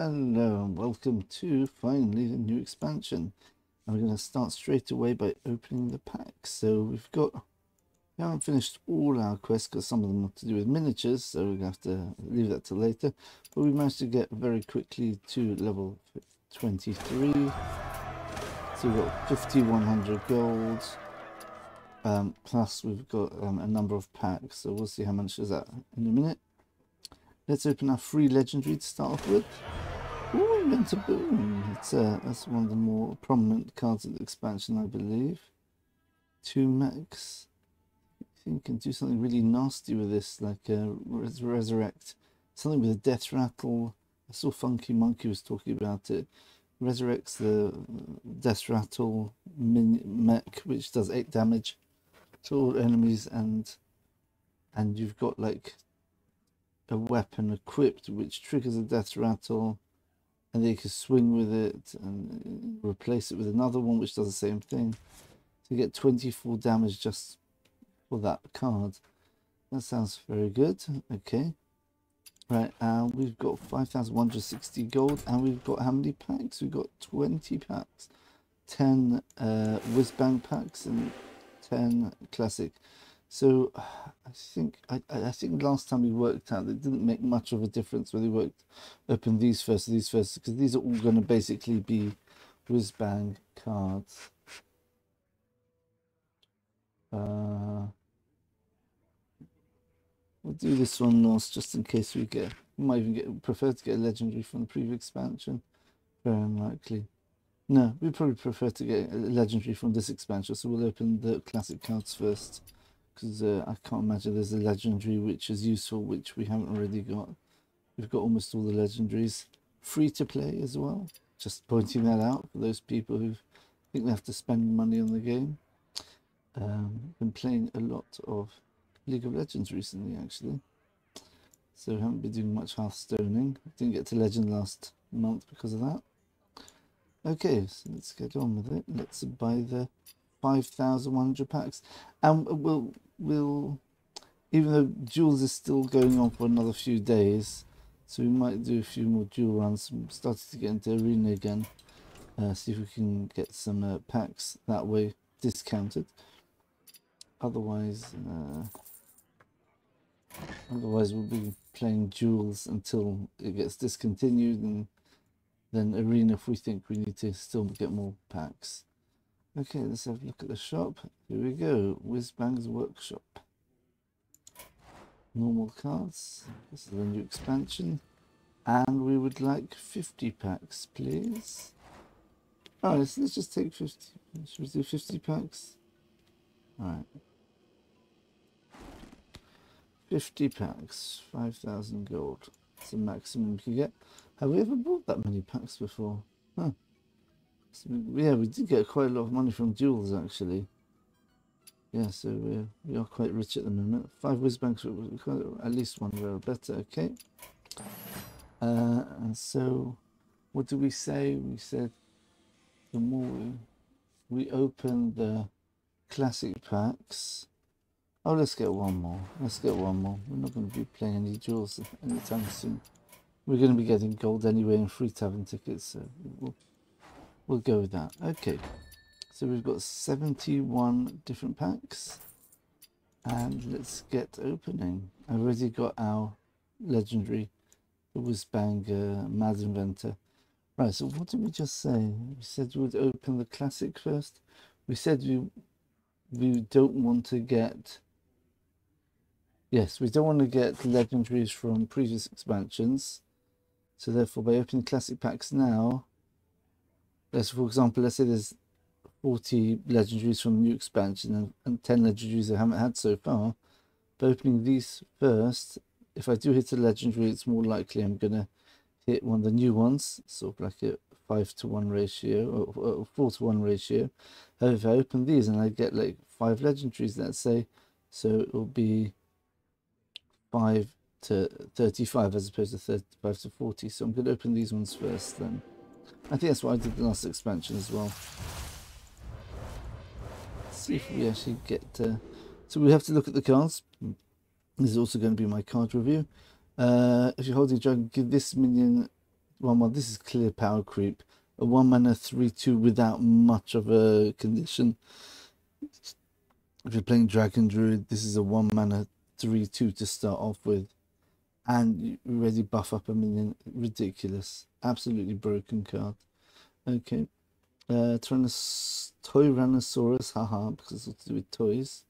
Hello and welcome to finally the new expansion. And we're going to start straight away by opening the packs. So we haven't finished all our quests because some of them are to do with miniatures, so we're going to have to leave that till later. But we managed to get very quickly to level 23. So we've got 5,100 gold. Plus we've got a number of packs, so we'll see how much is that in a minute. Let's open our free legendary to start off with. Ooh, Inventor Boom. That's one of the more prominent cards of the expansion, I believe. 2 max. I think you can do something really nasty with this, like resurrect. Something with a death rattle. I saw Funky Monkey was talking about it. Resurrects the death rattle mech, which does 8 damage to all enemies, and you've got like a weapon equipped which triggers a death rattle, and then you can swing with it and replace it with another one which does the same thing. So you get 24 damage just for that card. That sounds very good. Okay, right, we've got 5,160 gold, and we've got how many packs? We've got 20 packs, 10 Whizbang packs and 10 classic. So I think last time we worked out it didn't make much of a difference whether we open these first or these first, because these are all going to basically be Whizbang cards. We'll do this one last just in case we might even prefer to get a legendary from the previous expansion. Very unlikely. No, we probably prefer to get a legendary from this expansion, so we'll open the classic cards first. Because I can't imagine there's a legendary which is useful which we haven't already got. We've got almost all the legendaries. Free to play as well. Just pointing that out for those people who think they have to spend money on the game. Been playing a lot of League of Legends recently actually. So haven't been doing much Hearthstoning. Didn't get to Legend last month because of that. Okay, so let's get on with it. Let's buy the 5,100 packs, and we'll even though duels is still going on for another few days, so we might do a few more duel runs. Started to get into arena again, see if we can get some packs that way discounted. Otherwise we'll be playing duels until it gets discontinued, and then arena if we think we need to still get more packs. Okay, let's have a look at the shop. Here we go, Whizbang's Workshop. Normal cards. This is a new expansion. And we would like 50 packs, please. Alright, so let's just take 50. Should we do 50 packs? Alright. 50 packs, 5,000 gold. That's the maximum we can get. Have we ever bought that many packs before? Huh. So, yeah, we did get quite a lot of money from duels actually. Yeah, so we are quite rich at the moment. 5 Whizbangs, at least one rare better. Okay. And so what do we say? We said the more we open the classic packs. Oh, let's get one more. Let's get one more. We're not going to be playing any duels anytime soon. We're going to be getting gold anyway and free tavern tickets, so we'll go with that. Okay, so we've got 71 different packs, and let's get opening. I've already got our legendary, the Whizbang Mad Inventor. Right, so what did we just say? We said we would open the classic first. We said we don't want to get... Yes, we don't want to get legendaries from previous expansions. So therefore, by opening classic packs now, for example, let's say there's 40 legendaries from the new expansion and 10 legendaries I haven't had so far. By opening these first, if I do hit a legendary, it's more likely I'm going to hit one of the new ones, sort of like a 5-to-1 ratio or 4-to-1 ratio. However, if I open these and I get like 5 legendaries, let's say, so it will be 5 to 35 as opposed to 35 to 40. So I'm going to open these ones first then. I think that's what I did the last expansion as well. Let's see if we actually get... So we have to look at the cards. This is also going to be my card review. If you're holding a dragon, give this minion 1/1. This is clear power creep. A 1 mana 3/2 without much of a condition. If you're playing Dragon Druid, this is a 1 mana 3/2 to start off with. And you already buff up a minion. Ridiculous. Absolutely broken card. Okay. Tyrannosaurus, haha, because it's all to do with toys.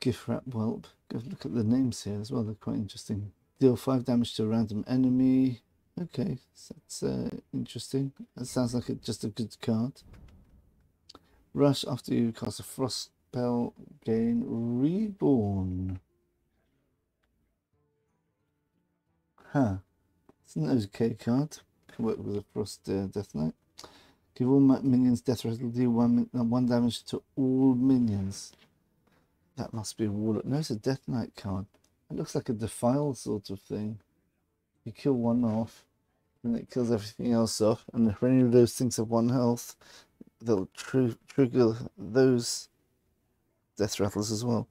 Gift Wrap Whelp. Go look at the names here as well, they're quite interesting. Deal 5 damage to a random enemy. Okay, so that's interesting. That sounds like just a good card. Rush after you cast a frost spell, gain Reborn. Huh. It's an okay card. Can work with a Frost Death Knight. Give all minions death rattle, deal 1 damage to all minions. That must be a Warlock. No, it's a Death Knight card. It looks like a Defile sort of thing. You kill one off, and it kills everything else off. And if any of those things have 1 health, they'll trigger those death rattles as well.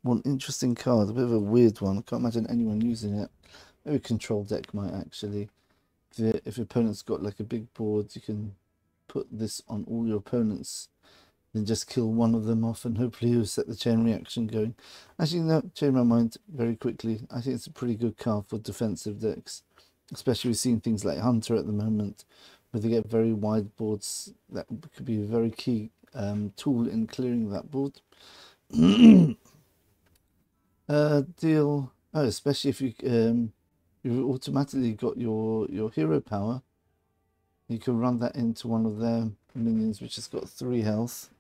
One interesting card, a bit of a weird one. I can't imagine anyone using it. Maybe Control deck might actually. If your opponent's got like a big board, you can put this on all your opponents, then just kill one of them off, and hopefully you'll set the chain reaction going. Actually, no, change my mind very quickly. I think it's a pretty good card for defensive decks, especially we're seeing things like Hunter at the moment, where they get very wide boards. That could be a very key tool in clearing that board. Deal. Oh, especially if you've automatically got your hero power. You can run that into one of their minions, which has got 3 health.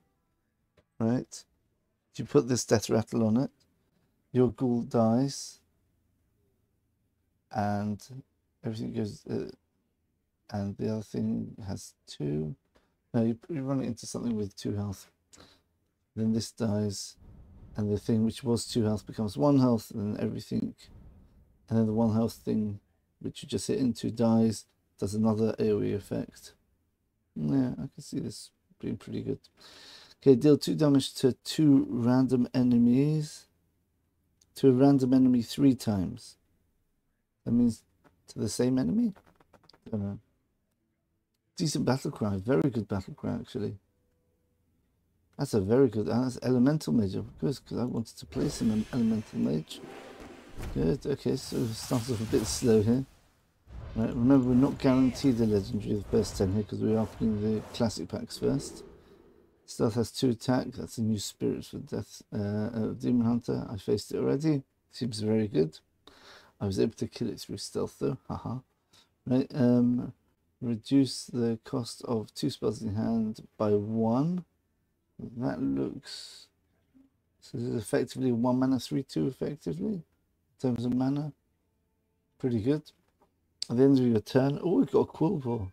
Right? You put this death rattle on it, your ghoul dies, and everything goes. And the other thing has 2. No, you run it into something with 2 health. Then this dies, and the thing which was 2 health becomes 1 health, and then everything. And then the 1 health thing, which you just hit into, dies. Does another AoE effect. Yeah, I can see this being pretty good. Okay, deal 2 damage to 2 random enemies. To a random enemy 3 times. That means to the same enemy? I don't know. Decent battle cry. Very good battle cry, actually. That's a very good. That's Elemental Mage, of course, because I wanted to play some Elemental Mage. Good. Okay, so it starts off a bit slow here. Right, remember, we're not guaranteed the legendary the first 10 here because we are opening the classic packs first. Stealth has 2 attack. That's a new spirit for Death Demon Hunter. I faced it already. Seems very good. I was able to kill it through stealth though. Haha. Right. Reduce the cost of 2 spells in hand by 1. That looks. So this is effectively 1 mana 3/2 effectively in terms of mana. Pretty good. At the end of your turn, oh, we've got a Quill Ball.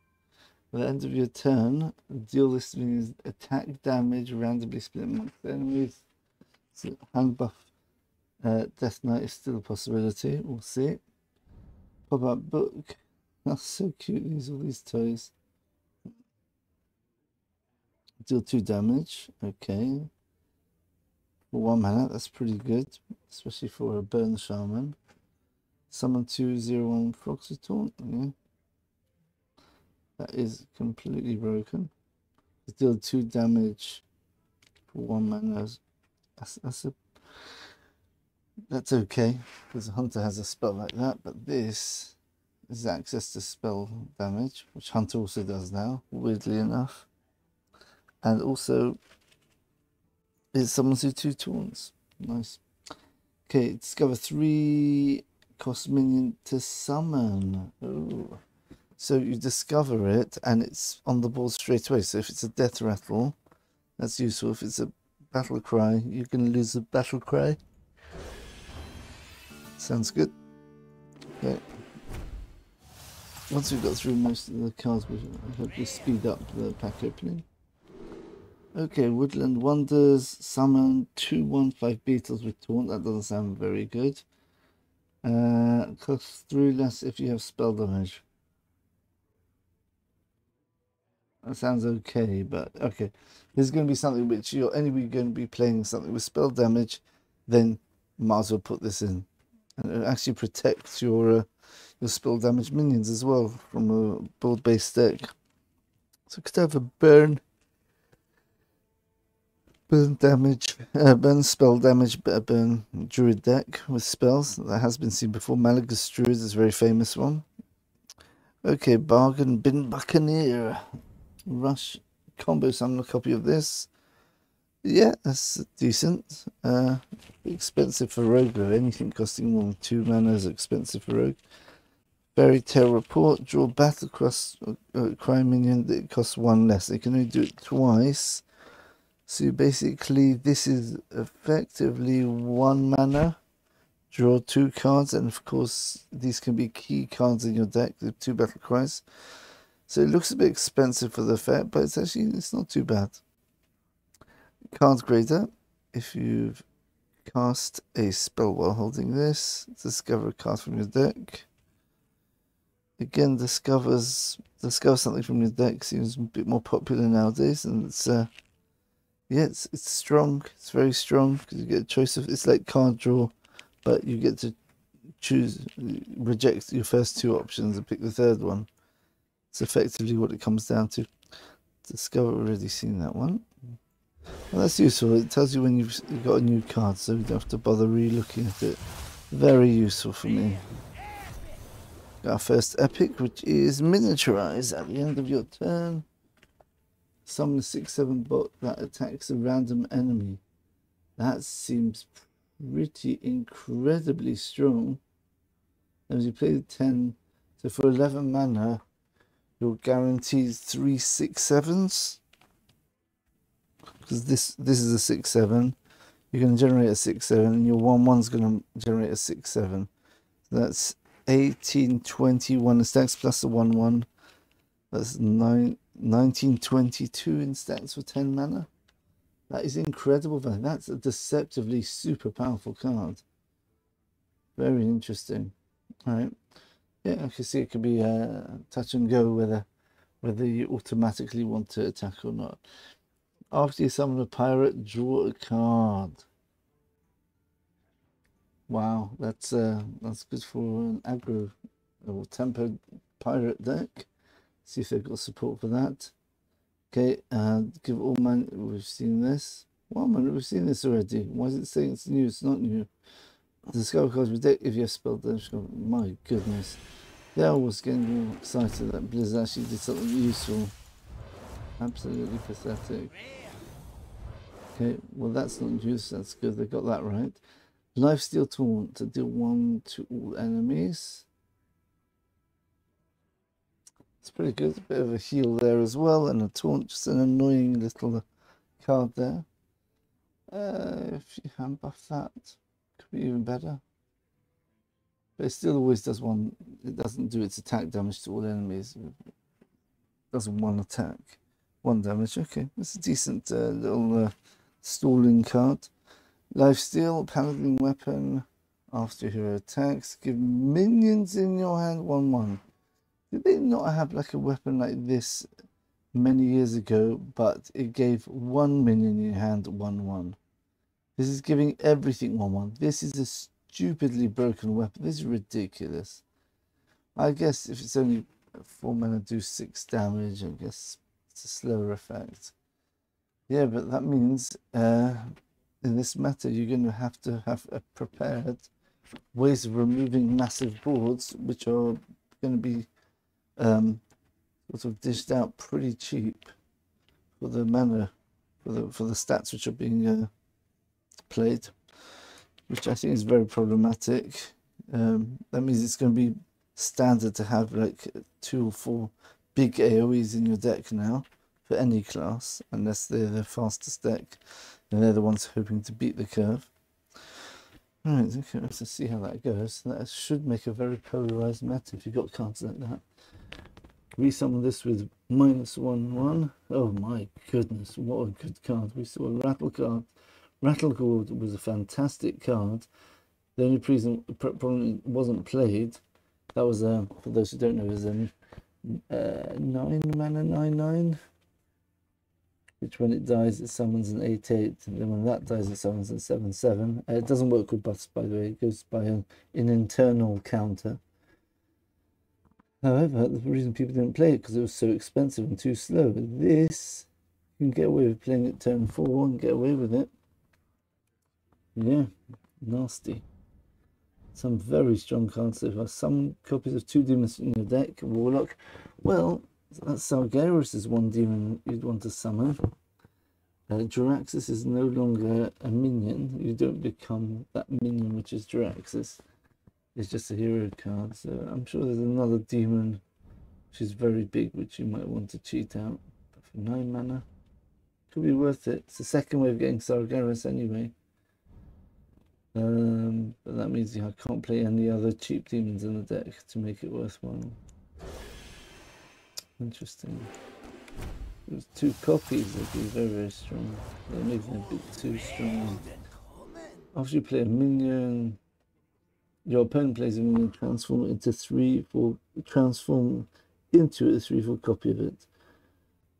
At the end of your turn, deal this means attack damage randomly split amongst enemies. So hand buff, Death Knight is still a possibility. We'll see. Pop up book. That's so cute. All these toys. Deal 2 damage. Okay. For 1 mana, that's pretty good, especially for a Burn Shaman. Summon 2/0/1 Froxy Taunt. Yeah. That is completely broken. Deal 2 damage for 1 mana. That's okay, because the Hunter has a spell like that, but this is access to spell damage, which Hunter also does now, weirdly enough. And also, it summons you 2 taunts. Nice. Okay, discover 3 cost minion to summon. Ooh. So you discover it and it's on the board straight away. So if it's a death rattle, that's useful. If it's a battle cry, you're going to lose a battle cry. Sounds good. Okay. Once we've got through most of the cards, we'll hopefully speed up the pack opening. Okay, Woodland Wonders, summon 2/1/5 beetles with taunt. That doesn't sound very good. Costs 3 less if you have spell damage. That sounds okay, but okay. There's going to be something which you're anyway going to be playing something with spell damage, then might as well put this in. And it actually protects your your spell damage minions as well from a board-based deck. So it could have a burn damage, burn spell damage, burn druid deck with spells. That has been seen before. Malagus Druid is a very famous one. Okay, Bargain Bin Buccaneer. Rush combo, summon a copy of this. Yeah, that's decent. Expensive for Rogue though. Anything costing more than 2 mana is expensive for Rogue. Fairy Tale Report. Draw battle cry minion that costs 1 less. They can only do it twice. So basically this is effectively 1 mana. Draw 2 cards, and of course these can be key cards in your deck. The 2 battle cries. So it looks a bit expensive for the effect, but it's not too bad. Card grader. If you've cast a spell while holding this, discover a card from your deck. Again, discover something from your deck. Seems a bit more popular nowadays, and it's it's strong. It's very strong because you get a choice of. It's like card draw, but you get to reject your first 2 options and pick the 3rd one. It's effectively what it comes down to. Discover, already seen that one. Well, that's useful. It tells you when you've got a new card, so you don't have to bother re-looking at it. Very useful for me. Got our first epic, which is miniaturize at the end of your turn. Summon a 6/7 bot that attacks a random enemy. That seems pretty incredibly strong. As you play the 10, so for 11 mana, you're guaranteed 3 6/7s. Because this is a 6/7. You're going to generate a 6/7, and your 1/1's going to generate a 6/7. So that's 18, 21 in stacks plus the 1/1. That's 19, 22 in stacks for 10 mana. That is incredible value. That's a deceptively super powerful card. Very interesting. All right. Yeah, I can see it could be touch and go whether you automatically want to attack or not. After you summon a pirate, draw a card. Wow, that's good for an aggro or tempered pirate deck. See if they've got support for that. Okay, give all mana. We've seen this. Well, man, we've seen this already. Why is it saying it's new? It's not new. Discover cards with deck if you have spell damage. My goodness. Yeah, I was getting more excited that Blizzard actually did something useful. Absolutely pathetic. Okay, well that's not news, that's good, they got that right. Lifesteal Taunt to deal 1 to all enemies. It's pretty good, a bit of a heal there as well, and a taunt, just an annoying little card there. If you hand buff that, could be even better. But it still always does one, it doesn't do its attack damage to all enemies. It does 1 attack, 1 damage. Okay, that's a decent little stalling card. Lifesteal, paladin weapon. After your attacks, give minions in your hand 1/1. Did they not have like a weapon like this many years ago, but it gave 1 minion in your hand 1/1? This is giving everything 1/1. This is a stupidly broken weapon. This is ridiculous. I guess if it's only 4 mana, do 6 damage. I guess it's a slower effect. Yeah, but that means in this meta you're going to have a prepared ways of removing massive boards, which are going to be sort of dished out pretty cheap for the mana, for the stats which are being played, which I think is very problematic. That means it's going to be standard to have like 2 or 4 big AoEs in your deck now for any class, unless they're the fastest deck and they're the ones hoping to beat the curve. Alright, okay, let's see how that goes. That should make a very polarized meta if you've got cards like that. Resummon this with -1/1. Oh my goodness, what a good card. We saw a Rattle card. Rattle card was a fantastic card. The only reason probably wasn't played, that was for those who don't know, is 9 mana 9/9, which when it dies it summons an 8/8, and then when that dies it summons a 7/7. It doesn't work with buffs, by the way. It goes by an internal counter. However, the reason people didn't play it because it was so expensive and too slow. But this, you can get away with playing it turn 4 and get away with it. Yeah, nasty. Some very strong cards so far. Some copies of 2 demons in your deck. Warlock. Well, Sargeras is 1 demon you'd want to summon. Jiraxis is no longer a minion. You don't become that minion which is Jiraxis. It's just a hero card. So I'm sure there's another demon which is very big which you might want to cheat out. But for 9 mana, could be worth it. It's the second way of getting Sargeras anyway. But that means I can't play any other cheap demons in the deck to make it worthwhile. Interesting. There's 2 copies that'd be very, very strong. They're making a bit too strong. After you play a minion, your opponent plays a minion, transform into a 3/4 copy of it.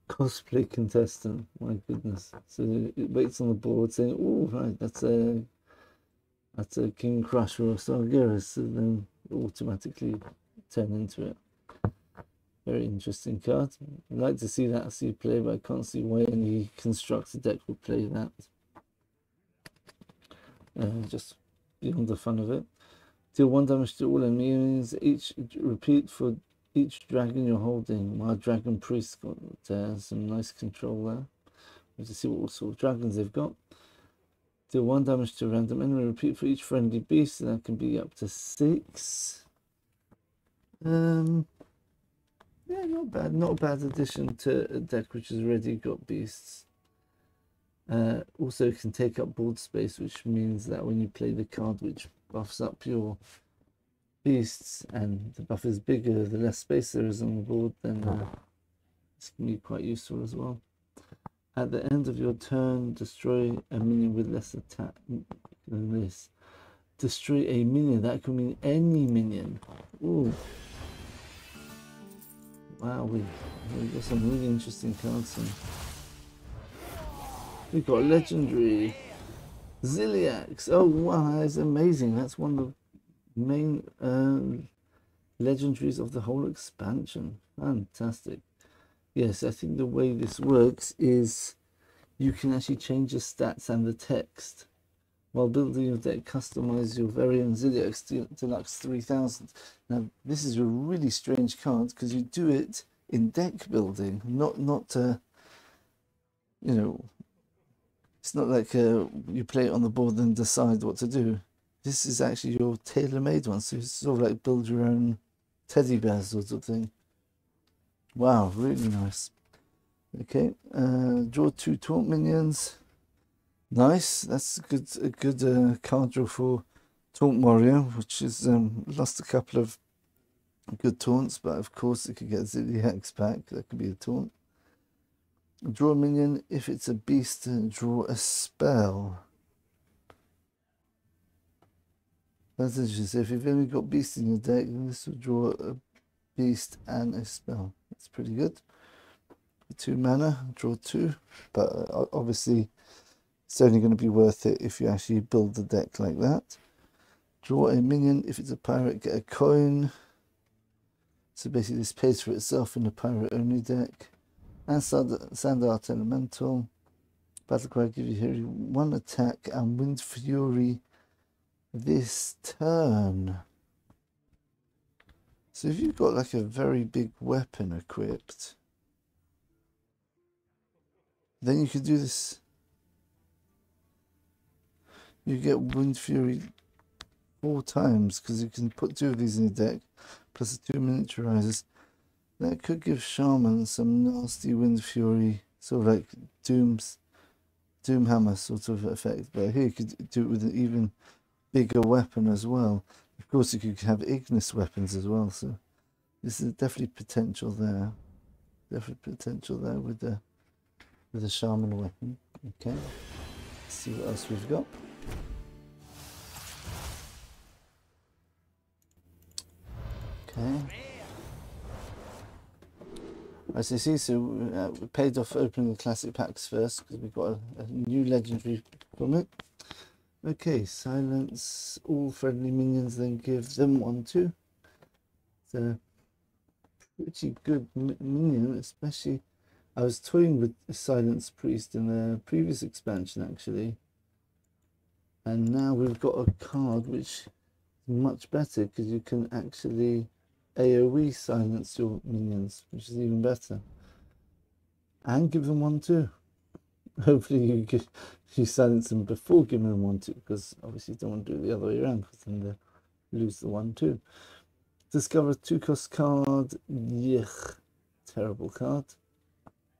Cosplay contestant, my goodness. So it waits on the board saying, oh right, that's a King Crusher or Sargeras, and then automatically turn into it. Very interesting card. I'd like to see that as you play, but I can't see why any constructed deck would play that. Just beyond the fun of it. Deal 1 damage to all enemies. Repeat for each dragon you're holding. My Dragon Priest got some nice control there. We'll just see what sort of dragons they've got. Deal 1 damage to a random enemy. Repeat for each friendly beast. And that can be up to 6. Yeah, not bad. Not a bad addition to a deck which has already got beasts. Also can take up board space, which means that when you play the card which buffs up your beasts and the buff is bigger, the less space there is on the board, then this can be quite useful as well. At the end of your turn, destroy a minion with less attack than this. Destroy a minion. That could mean any minion. Ooh. Wow, we've got some really interesting cards here. We've got legendary Zilliax. Oh wow, that's amazing. That's one of the main legendaries of the whole expansion. Fantastic. Yes, I think the way this works is you can actually change the stats and the text. While building your deck, customize your very own Zilliax Deluxe 3000. Now, this is a really strange card because you do it in deck building, not you know, it's not like you play it on the board and decide what to do. This is actually your tailor-made one, so it's sort of like build your own teddy bear sort of thing. Wow, really nice. Okay, draw 2 taunt minions. Nice, that's a good card draw for Taunt Warrior, which has lost a couple of good taunts, but of course it could get Zilliax back. That could be a taunt. Draw a minion. If it's a beast, draw a spell. That's interesting. So if you've only got beasts in your deck, then this will draw a beast and a spell. That's pretty good. 2 mana, draw 2, but obviously it's only going to be worth it if you actually build the deck like that. Draw a minion. If it's a pirate, get a coin. So basically this pays for itself in the pirate only deck. And Sand Art Elemental. Battlecry give you here 1 attack and Wind Fury this turn. So if you've got like a very big weapon equipped, then you could do this. You get Wind Fury 4 times because you can put 2 of these in your deck, plus the 2 miniaturizers. That could give Shaman some nasty Wind Fury, sort of like Doomhammer sort of effect. But here you could do it with an even bigger weapon as well. Of course, you could have Ignis weapons as well. So this is definitely potential there. Definitely potential there with the Shaman weapon. Okay, let's see what else we've got. Okay. As you see, so we paid off opening the classic packs first because we've got a new legendary from it. Okay, silence all friendly minions, then give them 1/2. So pretty good minion, especially. I was toying with the Silence Priest in the previous expansion actually, and now we've got a card which is much better because you can actually AoE silence your minions, which is even better, and give them 1/2. Hopefully you silence them before giving them 1/2, because obviously you don't want to do it the other way around, because then they lose the 1/2. Discover a 2-cost card. Yuck, terrible card.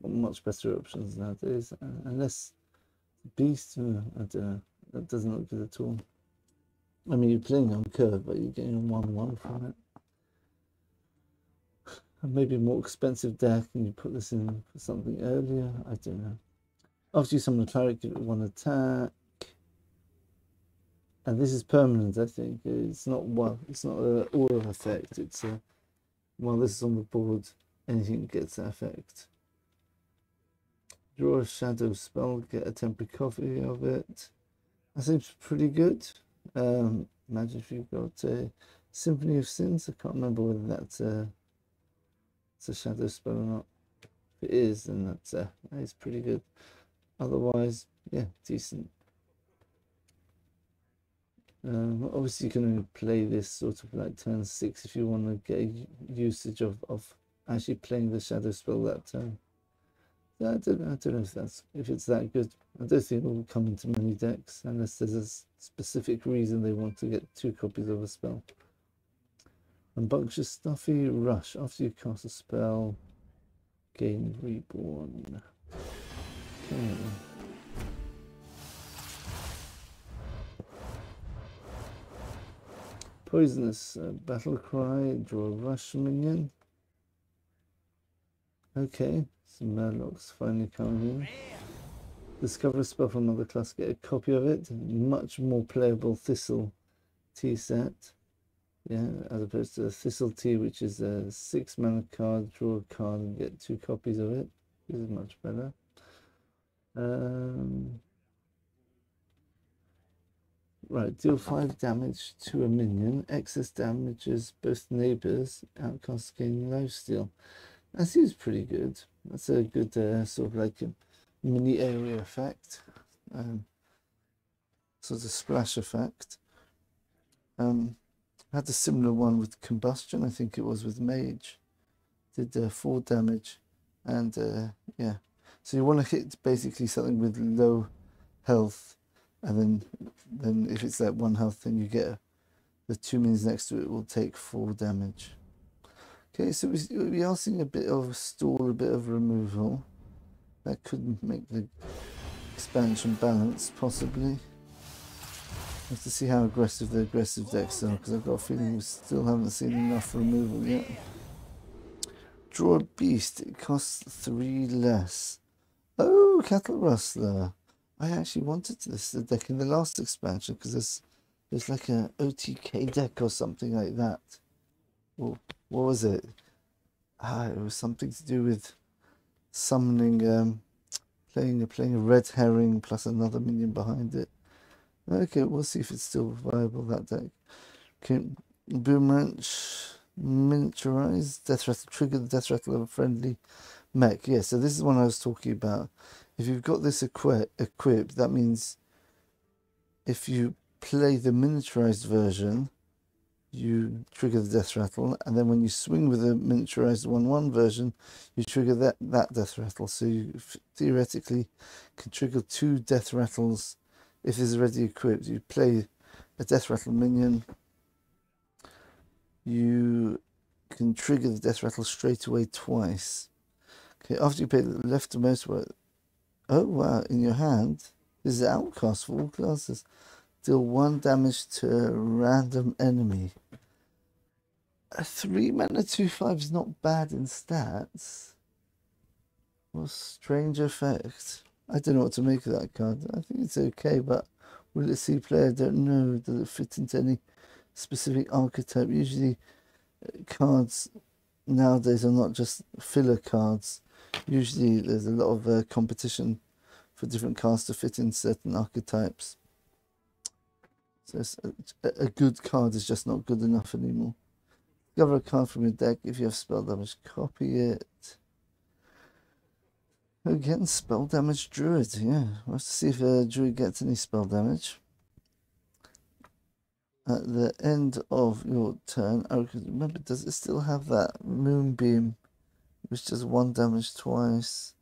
Much better options nowadays, unless Beast. I don't know. That doesn't look good at all. I mean, you're playing on curve, but you're getting 1/1 from it. And maybe a more expensive deck, and you put this in for something earlier. I don't know. After you summon a cleric, give it 1 attack. And this is permanent, I think. It's not one. It's not an aura effect. It's a while this is on the board, anything gets that effect. Draw a shadow spell, get a temporary copy of it. That seems pretty good. Imagine if you've got a Symphony of Sins. I can't remember whether that's a shadow spell or not. If it is, then that is pretty good. Otherwise, yeah, decent. Obviously, you can only play this sort of like turn 6 if you want to get usage of actually playing the shadow spell that turn. I don't know if it's that good. I don't think it will come into many decks unless there's a specific reason they want to get 2 copies of a spell. Rambunctious Stuffy Rush. After you cast a spell, gain Reborn. Okay. Poisonous Battle Cry. Draw a Rush minion. Okay. Some Murlocs finally coming in. Discover a spell from another class, get a copy of it. Much more playable Thistle Tea set. Yeah, as opposed to the Thistle Tea, which is a 6-mana card, draw a card and get 2 copies of it. This is much better. Right, deal 5 damage to a minion. Excess damages both neighbours. Outcast gain lifesteal. That seems pretty good. That's a good sort of like a mini area effect, sort of splash effect. Had a similar one with combustion. I think it was with Mage. Did 4 damage, and yeah. So you want to hit basically something with low health, and then if it's that 1 health, then you get the 2 minions next to it will take 4 damage. Okay, so we are seeing a bit of stall, a bit of removal. That could make the expansion balance, possibly. Have to see how aggressive the aggressive decks are, because I've got a feeling we still haven't seen enough removal yet. Draw a beast. It costs 3 less. Oh, Cattle Rustler. I actually wanted this deck in the last expansion, because there's like a OTK deck or something like that. Well, what was it? It was something to do with summoning, playing a red herring plus another minion behind it. Okay, we'll see if it's still viable, that deck. Okay, Boom Ranch, miniaturize, death rattle, trigger the death rattle of a friendly mech. Yeah, so this is one I was talking about. If you've got this equipped, that means if you play the miniaturized version, you trigger the death rattle, and then when you swing with the miniaturized 1/1 version, you trigger that death rattle. So you theoretically can trigger 2 death rattles if it's already equipped. You play a death rattle minion, you can trigger the death rattle straight away twice. Okay, after you pay the leftmost one, oh wow, in your hand, this is outcast for all classes. Deal 1 damage to a random enemy. A 3-mana 2/5 is not bad in stats. What a strange effect. I don't know what to make of that card. I think it's okay, but will it see play? I don't know. Does it fit into any specific archetype? Usually cards nowadays are not just filler cards. Usually there's a lot of competition for different cards to fit in certain archetypes. So a good card is just not good enough anymore. Discover a card from your deck. If you have spell damage, copy it. Again, spell damage druid. Yeah, we'll have to see if a druid gets any spell damage. At the end of your turn, oh, remember, does it still have that moonbeam, which does 1 damage twice?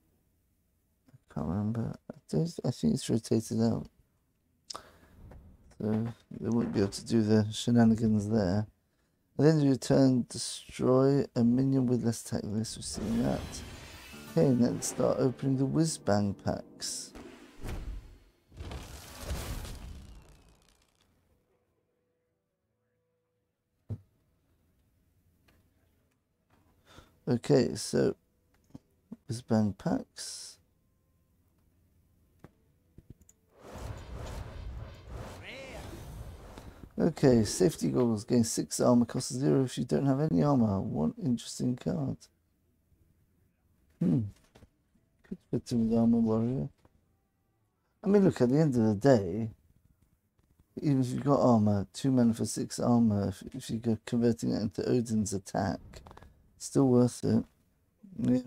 I can't remember. I think it's rotated out, so they won't be able to do the shenanigans there. At the end of your turn, destroy a minion with less attack than this. We've seen that. Okay, let's start opening the Whizbang packs. Okay, so Whizbang packs. Okay, safety goggles gain 6 armor, costs 0 if you don't have any armor. One interesting card. Could fit in with Armor Warrior. I mean, look, at the end of the day, even if you've got armor, 2 mana for 6 armor, if you're converting it into Odin's attack, still worth it. Yeah,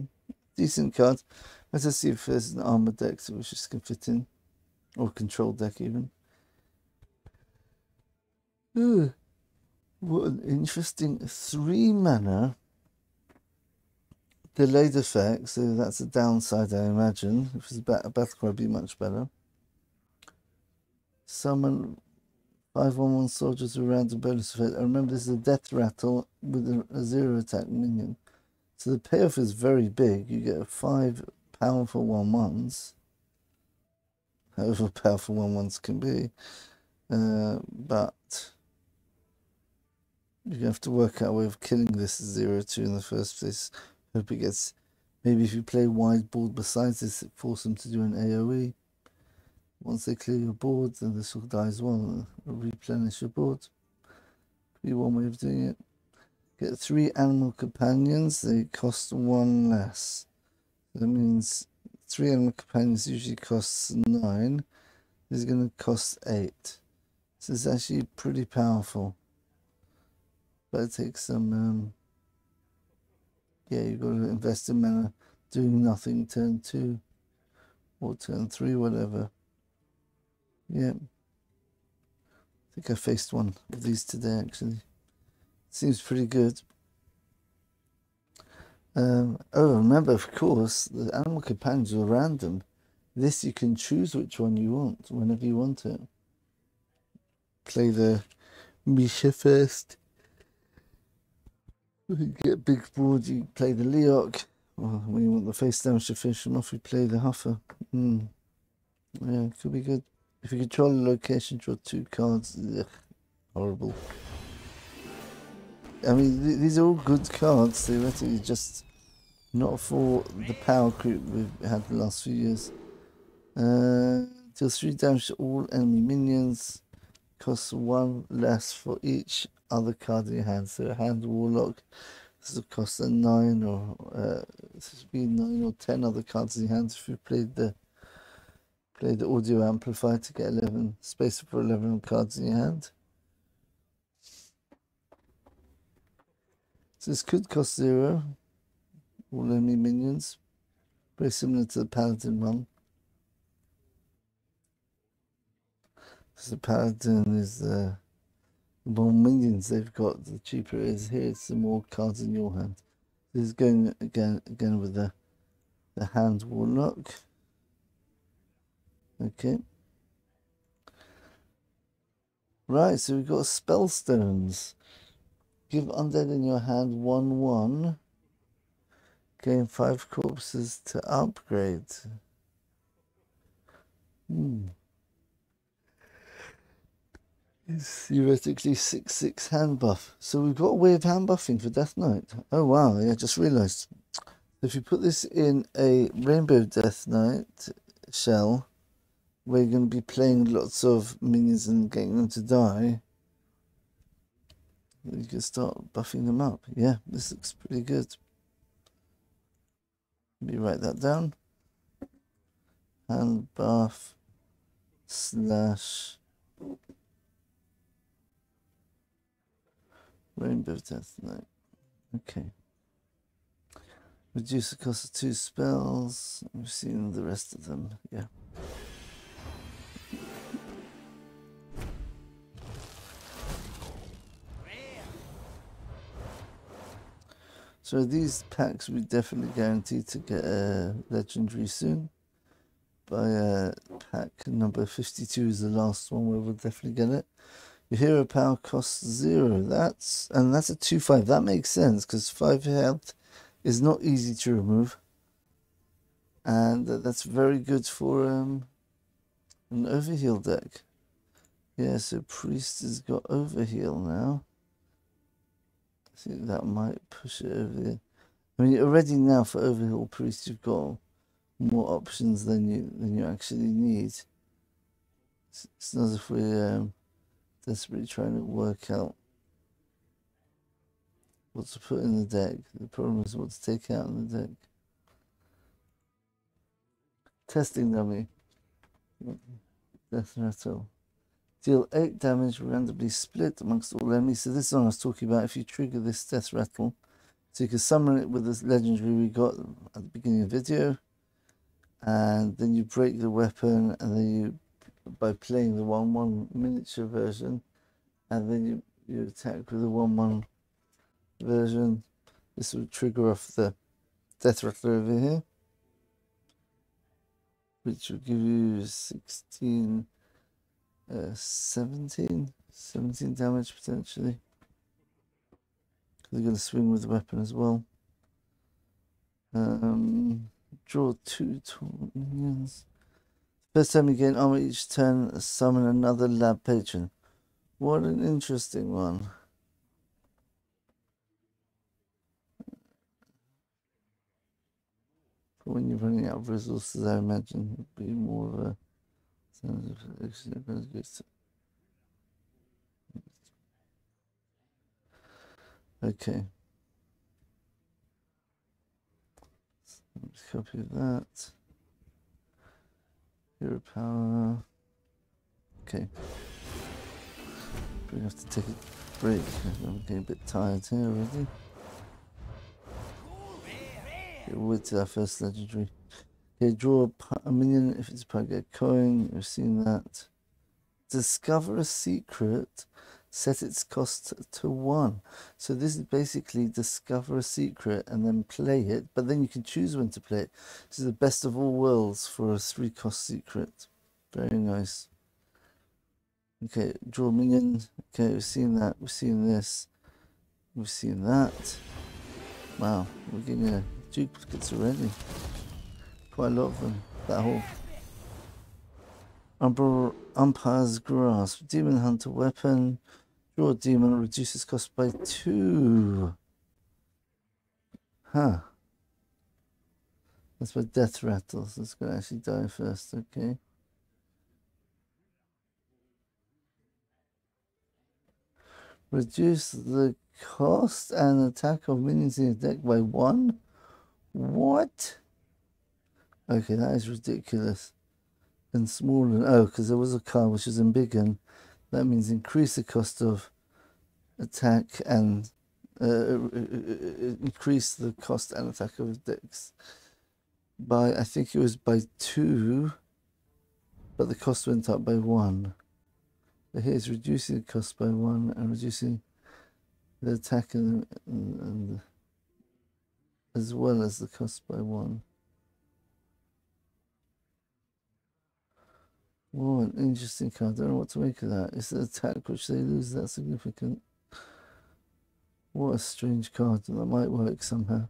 decent card. Let's just see if there's an armor deck so which just can fit in, or control deck even. Ooh, what an interesting 3 mana delayed effect. So that's a downside, I imagine. If it's a battle cry, it'd be much better. Summon 5/1/1 soldiers with random bonus effect. I remember this is a death rattle with a 0 attack minion. So the payoff is very big. You get 5 powerful 1/1s. However powerful 1/1s can be. But you have to work out a way of killing this 0/2 in the first place. Hope it gets. Maybe if you play wide board besides this, force them to do an AoE. Once they clear your board, then this will die as well. Replenish your board. Be one way of doing it. Get 3 animal companions. They cost 1 less. That means 3 animal companions usually costs 9. This is going to cost 8. So it's actually pretty powerful. But it takes some. Yeah, you've got to invest in mana, doing nothing turn 2 or turn 3, whatever. Yeah. I think I faced one of these today, actually. Seems pretty good. Oh, remember, of course, the animal companions are random. This, you can choose which one you want, whenever you want it. Play the Misha first. You get big board, you play the Leok. Or when you want the face damage to finish them off, you play the Huffer. Yeah, it could be good. If you control a location, draw 2 cards. Ugh, horrible. I mean, these are all good cards, theoretically, just not for the power creep we've had the last few years. Deals 3 damage to all enemy minions. Costs 1 less for each other card in your hand. So a hand warlock, this will cost a 9 or this would be 9 or 10 other cards in your hand if you played the audio amplifier to get 11 space for 11 cards in your hand. So this could cost 0. All enemy minions. Very similar to the Paladin one. So the Paladin is the more minions they've got, the cheaper it is. Here it's the more cards in your hand. This is going again with the hand warlock. Okay. Right, so we've got spell stones. Give undead in your hand 1/1. Gain 5 corpses to upgrade. It's theoretically 6/6 hand buff. So we've got a way of hand buffing for Death Knight. Oh wow, yeah, I just realised. If you put this in a Rainbow Death Knight shell, where you're going to be playing lots of minions and getting them to die, you can start buffing them up. Yeah, this looks pretty good. Let me write that down. Hand buff / Rainbow Death Knight. Okay. Reduce the cost of 2 spells. We've seen the rest of them, yeah. So these packs we definitely guaranteed to get a legendary soon. By pack number 52 is the last one where we'll definitely get it. Your hero power costs 0. That's a 2/5. That makes sense because 5 health is not easy to remove. And that's very good for an overheal deck. Yeah, so Priest has got overheal now. I think that might push it over there. I mean, already now for overheal Priest, you've got more options than you actually need. It's not as if we're desperately trying to work out what to put in the deck. The problem is what to take out in the deck. Testing dummy. Death rattle. Deal 8 damage randomly split amongst all enemies. So this is what I was talking about. If you trigger this death rattle, so you can summon it with this legendary we got at the beginning of the video, and then you break the weapon, and then you, by playing the 1/1 miniature version, and then you attack with the 1/1 version. This will trigger off the death rattle over here, which will give you 17 damage potentially. They're going to swing with the weapon as well. Draw 2 minions. First time you gain armor each turn, summon another lab patron. What an interesting one. For when you're running out of resources, I imagine it would be more of a... Okay. Let's copy that. Hero power. Okay. We have to take a break. I'm getting a bit tired here already. Wait till our first legendary. Okay, draw a minion if it's a get coin. We've seen that. Discover a secret. Set its cost to 1. So this is basically discover a secret and then play it, but then you can choose when to play it. This is the best of all worlds for a 3-cost secret. Very nice. Okay, draw a minion. Okay, we've seen that. We've seen this. We've seen that. Wow, we're getting duplicates already. Quite a lot of them. That whole Umpire's Grasp. Demon Hunter weapon. Draw a demon, reduces cost by 2. Huh. That's my death rattles. That's going to actually die first. Okay. Reduce the cost and attack of minions in your deck by 1? What? Okay, that is ridiculous. And smaller. Oh, because there was a card which is in big one. That means increase the cost of attack and increase the cost and attack of decks by, I think it was by 2, but the cost went up by 1. But here's reducing the cost by 1 and reducing the attack and as well as the cost by 1. Oh, an interesting card. I don't know what to make of that. Is the attack which they lose that significant? What a strange card. That might work somehow.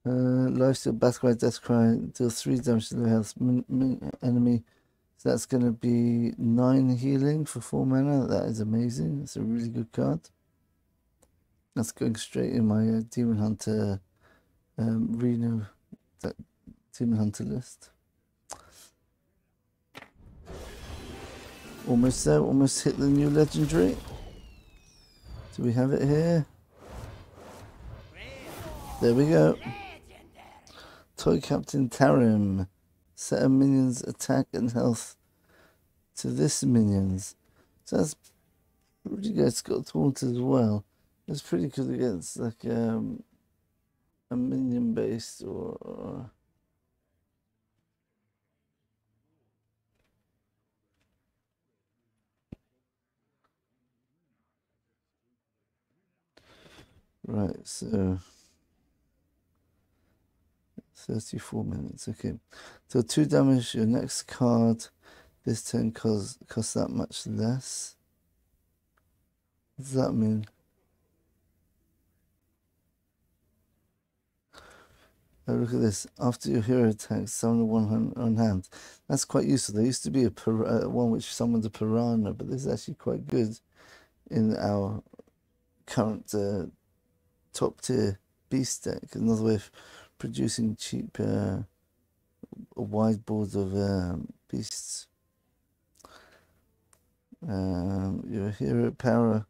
Lifesteal, Battlecry, Deathcry, deal 3 damage to the health enemy. So that's going to be 9 healing for 4 mana. That is amazing. That's a really good card. That's going straight in my Demon Hunter Reno Demon Hunter list. Almost there, almost hit the new legendary. Do we have it here? There we go. Toy Captain Tarim. Set a minion's attack and health to this minion's. So that's pretty good. It's got taunt as well. It's pretty good against like a minion based or right, so 34 minutes. Okay, so 2 damage. Your next card this turn costs that much less. What does that mean? Oh, look at this. After your hero attacks, summon one hand. That's quite useful. There used to be a one which summoned a piranha, but this is actually quite good in our current top tier beast deck. Another way of producing cheap a wide board of beasts. Your hero power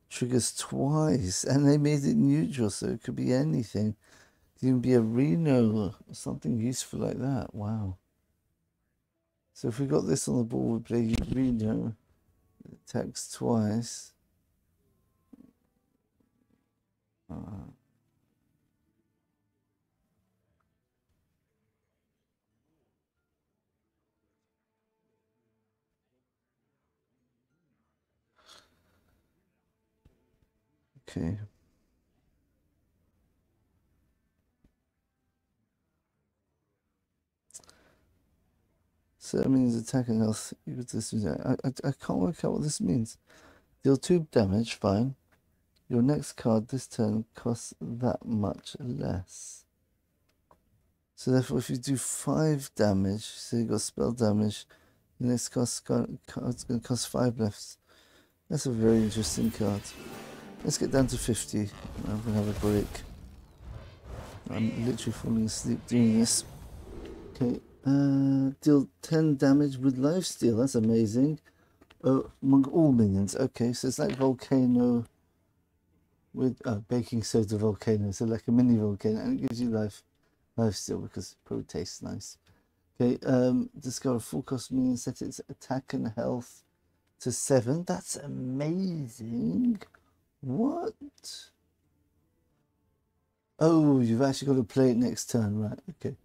triggers twice, and they made it neutral, so it could be anything. It could even be a Reno or something useful like that. Wow. So if we got this on the board, we play Reno, it attacks twice. Okay. So that means attack and health equal to this. I can't work out what this means. Deal 2 damage, fine. Your next card this turn costs that much less. So therefore, if you do 5 damage, so you got spell damage, the next card's going to cost 5 less. That's a very interesting card. Let's get down to 50. I'm going to have a break. I'm literally falling asleep doing this. Okay, deal 10 damage with lifesteal. That's amazing. Among all minions. Okay, so it's like Volcano with baking soda volcano. So like a mini volcano, and it gives you lifesteal because it probably tastes nice. Okay, discover full cost minion, set its attack and health to 7. That's amazing. What? Oh, you've actually got to play it next turn, right? Okay.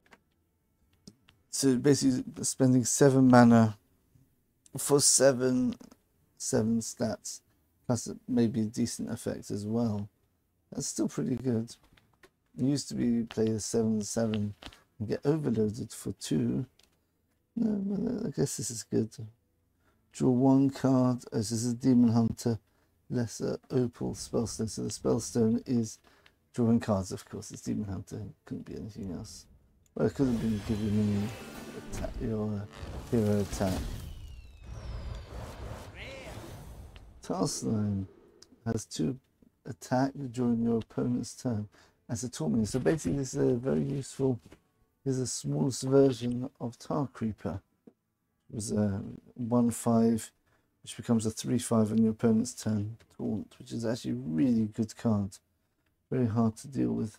So basically spending 7 mana for 7 stats, plus maybe a decent effect as well. That's still pretty good. It used to be play the 7/7 and get overloaded for 2. No, well, I guess this is good. Draw 1 card. Oh, this is a Demon Hunter, lesser opal spellstone. So the spellstone is drawing cards, of course. It's Demon Hunter. It couldn't be anything else. Well, it could have been give you mini attack, your hero attack. Taskline has 2 attack during your opponent's turn as a torment. So basically, this is a very useful. Is the smallest version of Tar Creeper. It was a 1/5, which becomes a 3/5 on your opponent's turn. Taunt, which is actually a really good card. Very hard to deal with.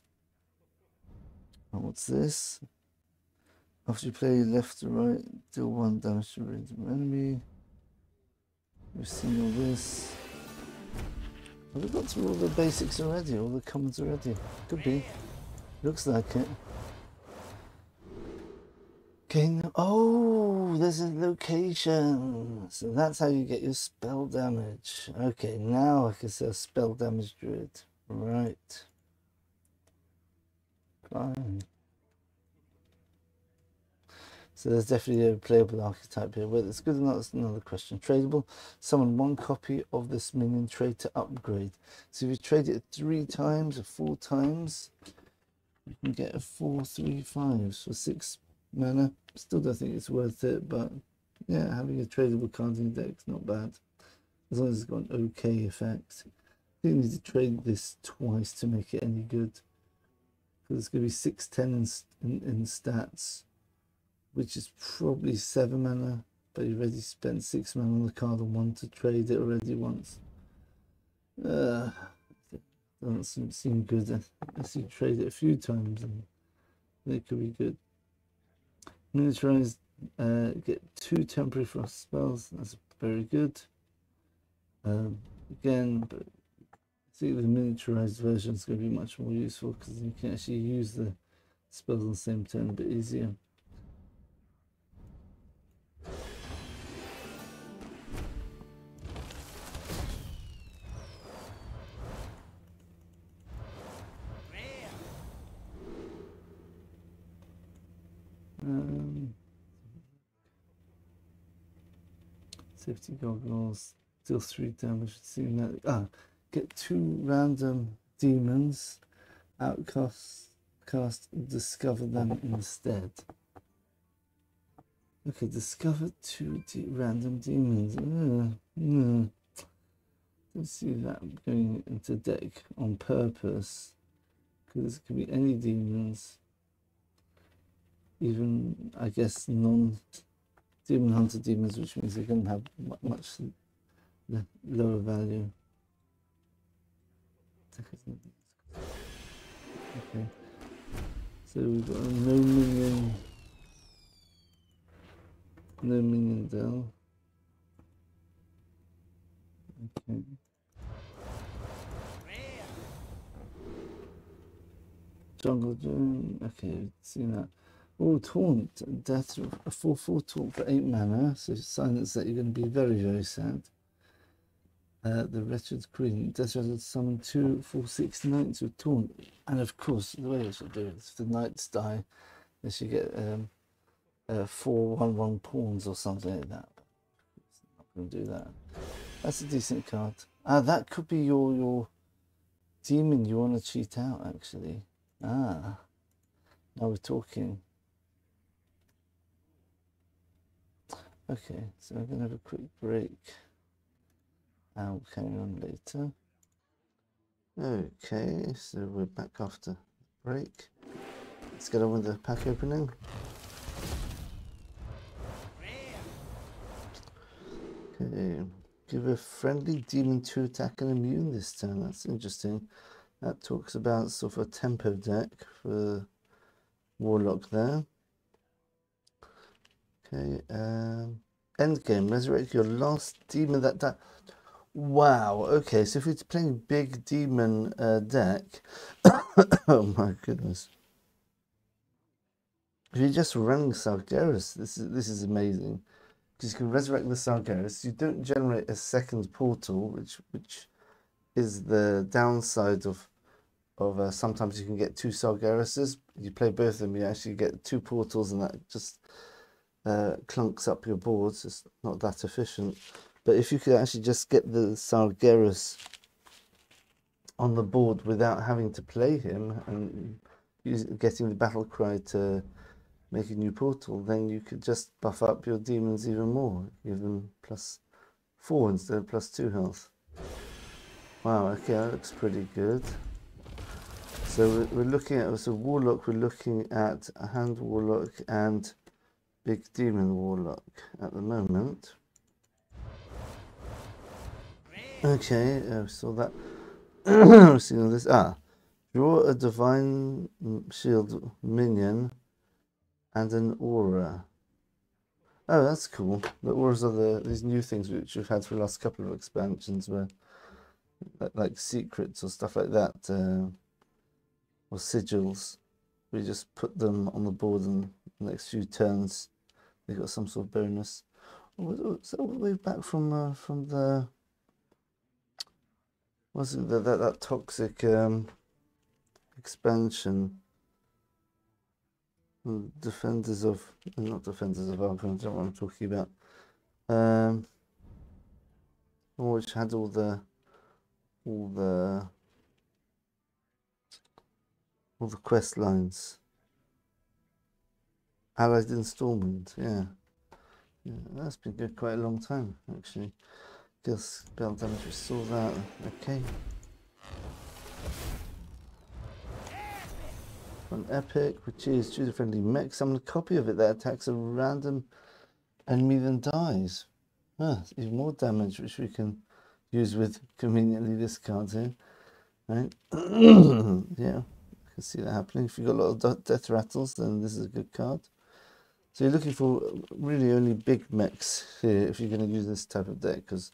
And what's this? After you play left to right, deal 1 damage to random enemy. We've seen all this. Have we got through all the basics already? All the commons already? Could be. Looks like it. Okay, oh, there's a location. So that's how you get your spell damage. Okay, now I can say spell damage druid. Right. Fine. So there's definitely a playable archetype here. Whether it's good or not, that's another question. Tradable. Summon 1 copy of this minion trade to upgrade. So if you trade it 3 times or 4 times, you can get a 4/3/5 for 6 mana. Still don't think it's worth it, but yeah, having a tradable card in your deck's not bad. As long as it's got an okay effect. I think you need to trade this twice to make it any good. Because it's going to be 6/10 in stats, which is probably 7 mana, but you already spent 6 mana on the card and 1 to trade it already once. Doesn't seem good unless you trade it a few times, and it could be good. Miniaturize, get 2 temporary frost spells. That's very good. Again, but See, the miniaturized version is going to be much more useful because you can actually use the spells on the same turn a bit easier. Safety goggles, deal 3 damage. Seeing that. Get 2 random demons, outcast, discover them instead. Okay, discover 2 random demons. Don't see that going into deck on purpose, because it could be any demons, even I guess non-demon hunter demons, which means they're going to have much lower value. Okay, so we've got a no minion Del. Okay. Jungle Doom. Okay, seen that. Oh, Taunt. Death. A 4/4 Taunt for 8 mana. So silence that you're going to be very, very sad. The Wretched Queen. Death Rattle summon 2 4/6 knights with Taunt. And of course, the way I should do it is if the knights die, they should get 4/1/1 pawns or something like that. It's not going to do that. That's a decent card. That could be your demon you want to cheat out, actually. Now we're talking. Okay, so we're going to have a quick break. And we'll carry on later. Okay, so we're back after break. Let's get on with the pack opening. Okay, give a friendly demon 2 attack and immune this turn. That's interesting. That talks about sort of a tempo deck for Warlock there. Okay, end game. Resurrect your last demon that died. Wow, okay, so if it's playing big demon deck, oh my goodness. If you're just running Sargeras, this is amazing. Because you can resurrect the Sargeras, you don't generate a second portal, which is the downside of sometimes you can get 2 Sargerases. You play both of them, you actually get 2 portals, and that just clunks up your boards. It's not that efficient. But if you could actually just get the Sargeras on the board without having to play him and getting the battle cry to make a new portal, then you could just buff up your demons even more, give them +4 instead of +2 health. Wow, okay, that looks pretty good. So we're looking at Warlock. We're looking at a Hand Warlock and Big Demon Warlock at the moment. Okay, saw that. We're seeing this. Draw a Divine Shield minion and an aura. Oh, that's cool. The auras are these new things which we've had for the last couple of expansions, where like secrets or stuff like that, or sigils. We just put them on the board, and the next few turns they got some sort of bonus. Is that all the way back from the? Was it that toxic expansion? Defenders of, not Defenders of Arkham, I don't know what I'm talking about. Which had all the quest lines. Allied Installment, yeah, that's been good quite a long time actually. Guess spell damage, we saw that. Okay. An epic, which is choose a friendly mech. Summon a copy of it that attacks a random enemy then dies. Even more damage, which we can use with conveniently this card here. Right? Yeah, I can see that happening. If you've got a lot of death rattles, then this is a good card. So you're looking for really only big mechs here if you're going to use this type of deck, because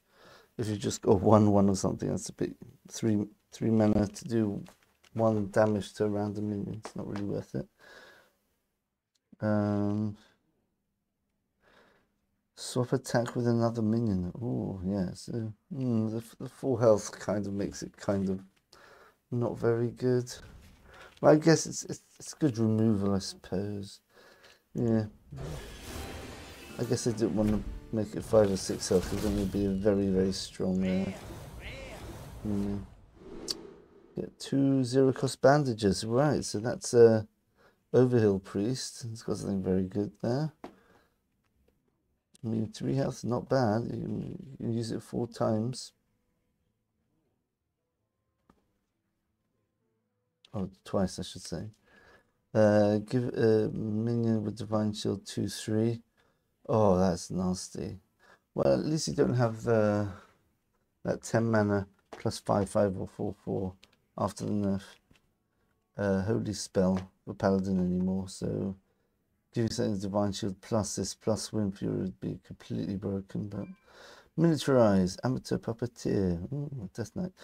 if you just got 1/1 or something, that's a bit three 3 mana to do 1 damage to a random minion. It's not really worth it. Swap attack with another minion. Oh, yeah. So the full health kind of makes it kind of not very good. Well, I guess it's good removal, I suppose. Yeah. I guess I didn't want to make it 5 or 6 health because then it'd be a very, very strong Get 2 0-cost bandages. Right, so that's a Overhill Priest. It's got something very good there. I mean, 3 health, not bad. You can use it 4 times. Oh, twice, I should say. Give a minion with Divine Shield 2/3. Oh, that's nasty. Well, at least you don't have that 10 mana plus 5/5 or 4/4 after the nerf holy spell for Paladin anymore. So giving something Divine Shield plus this plus Wind Fury would be completely broken. But miniaturize, Amateur Puppeteer, Death Knight.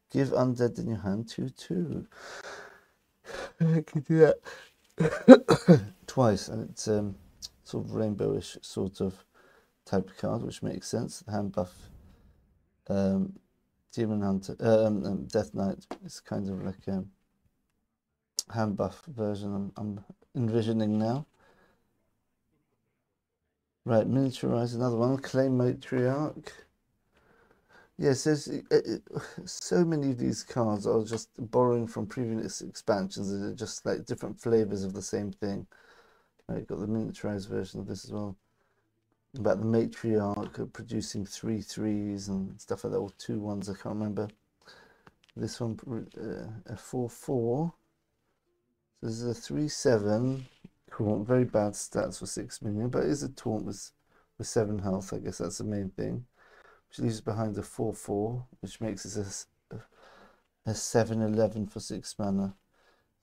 Give undead in your hand 2/2. I can do that twice, and it's sort of rainbowish sort of type of card, which makes sense. Hand buff, Demon Hunter, Death Knight is kind of like a hand buff version I'm envisioning now. Right, miniaturize another one. Claim Matriarch. Yes, there's so many of these cards are just borrowing from previous expansions. They're just like different flavors of the same thing. Right, got the miniaturized version of this as well. About the Matriarch producing 3/3s and stuff like that, or 2/1s, I can't remember. This one, a 4/4. So this is a 3/7. Cool, very bad stats for 6 minion, but it is a taunt with 7 health. I guess that's the main thing. Which leaves behind a 4/4, which makes it a 7/11 for 6 mana.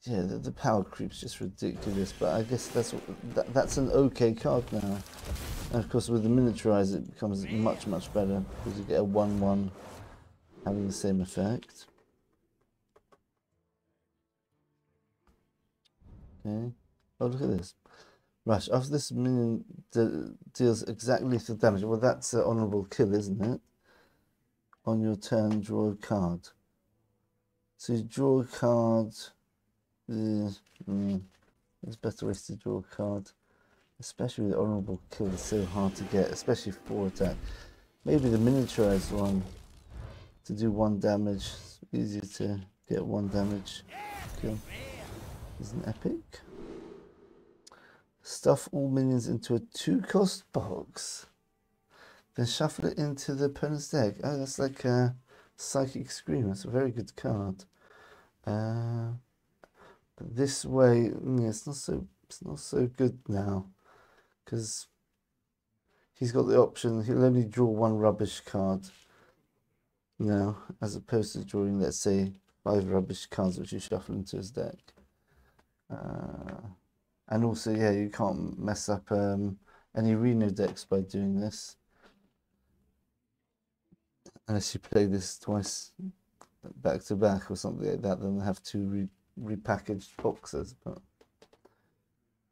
Yeah, the power creep's just ridiculous, but I guess that's an okay card now. And of course, with the miniaturize, it becomes much, much better because you get a 1/1 having the same effect. Okay. Oh, look at this. Rush. After this minion deals exactly lethal damage. Well, that's an honorable kill, isn't it? On your turn, draw a card. So you draw a card. There's better ways to draw a card. Especially with honorable kill, it's so hard to get, especially 4 attack. Maybe the miniaturized one to do 1 damage. It's easier to get 1 damage kill. Isn't epic? Stuff all minions into a 2-cost box. Then shuffle it into the opponent's deck. Oh, that's like a Psychic Scream. That's a very good card. But this way, it's not so good now. Because he's got the option, he'll only draw 1 rubbish card now, as opposed to drawing, let's say, 5 rubbish cards which you shuffle into his deck. And also, yeah, you can't mess up any Reno decks by doing this. Unless you play this twice back to back or something like that, then they have 2 repackaged boxes. But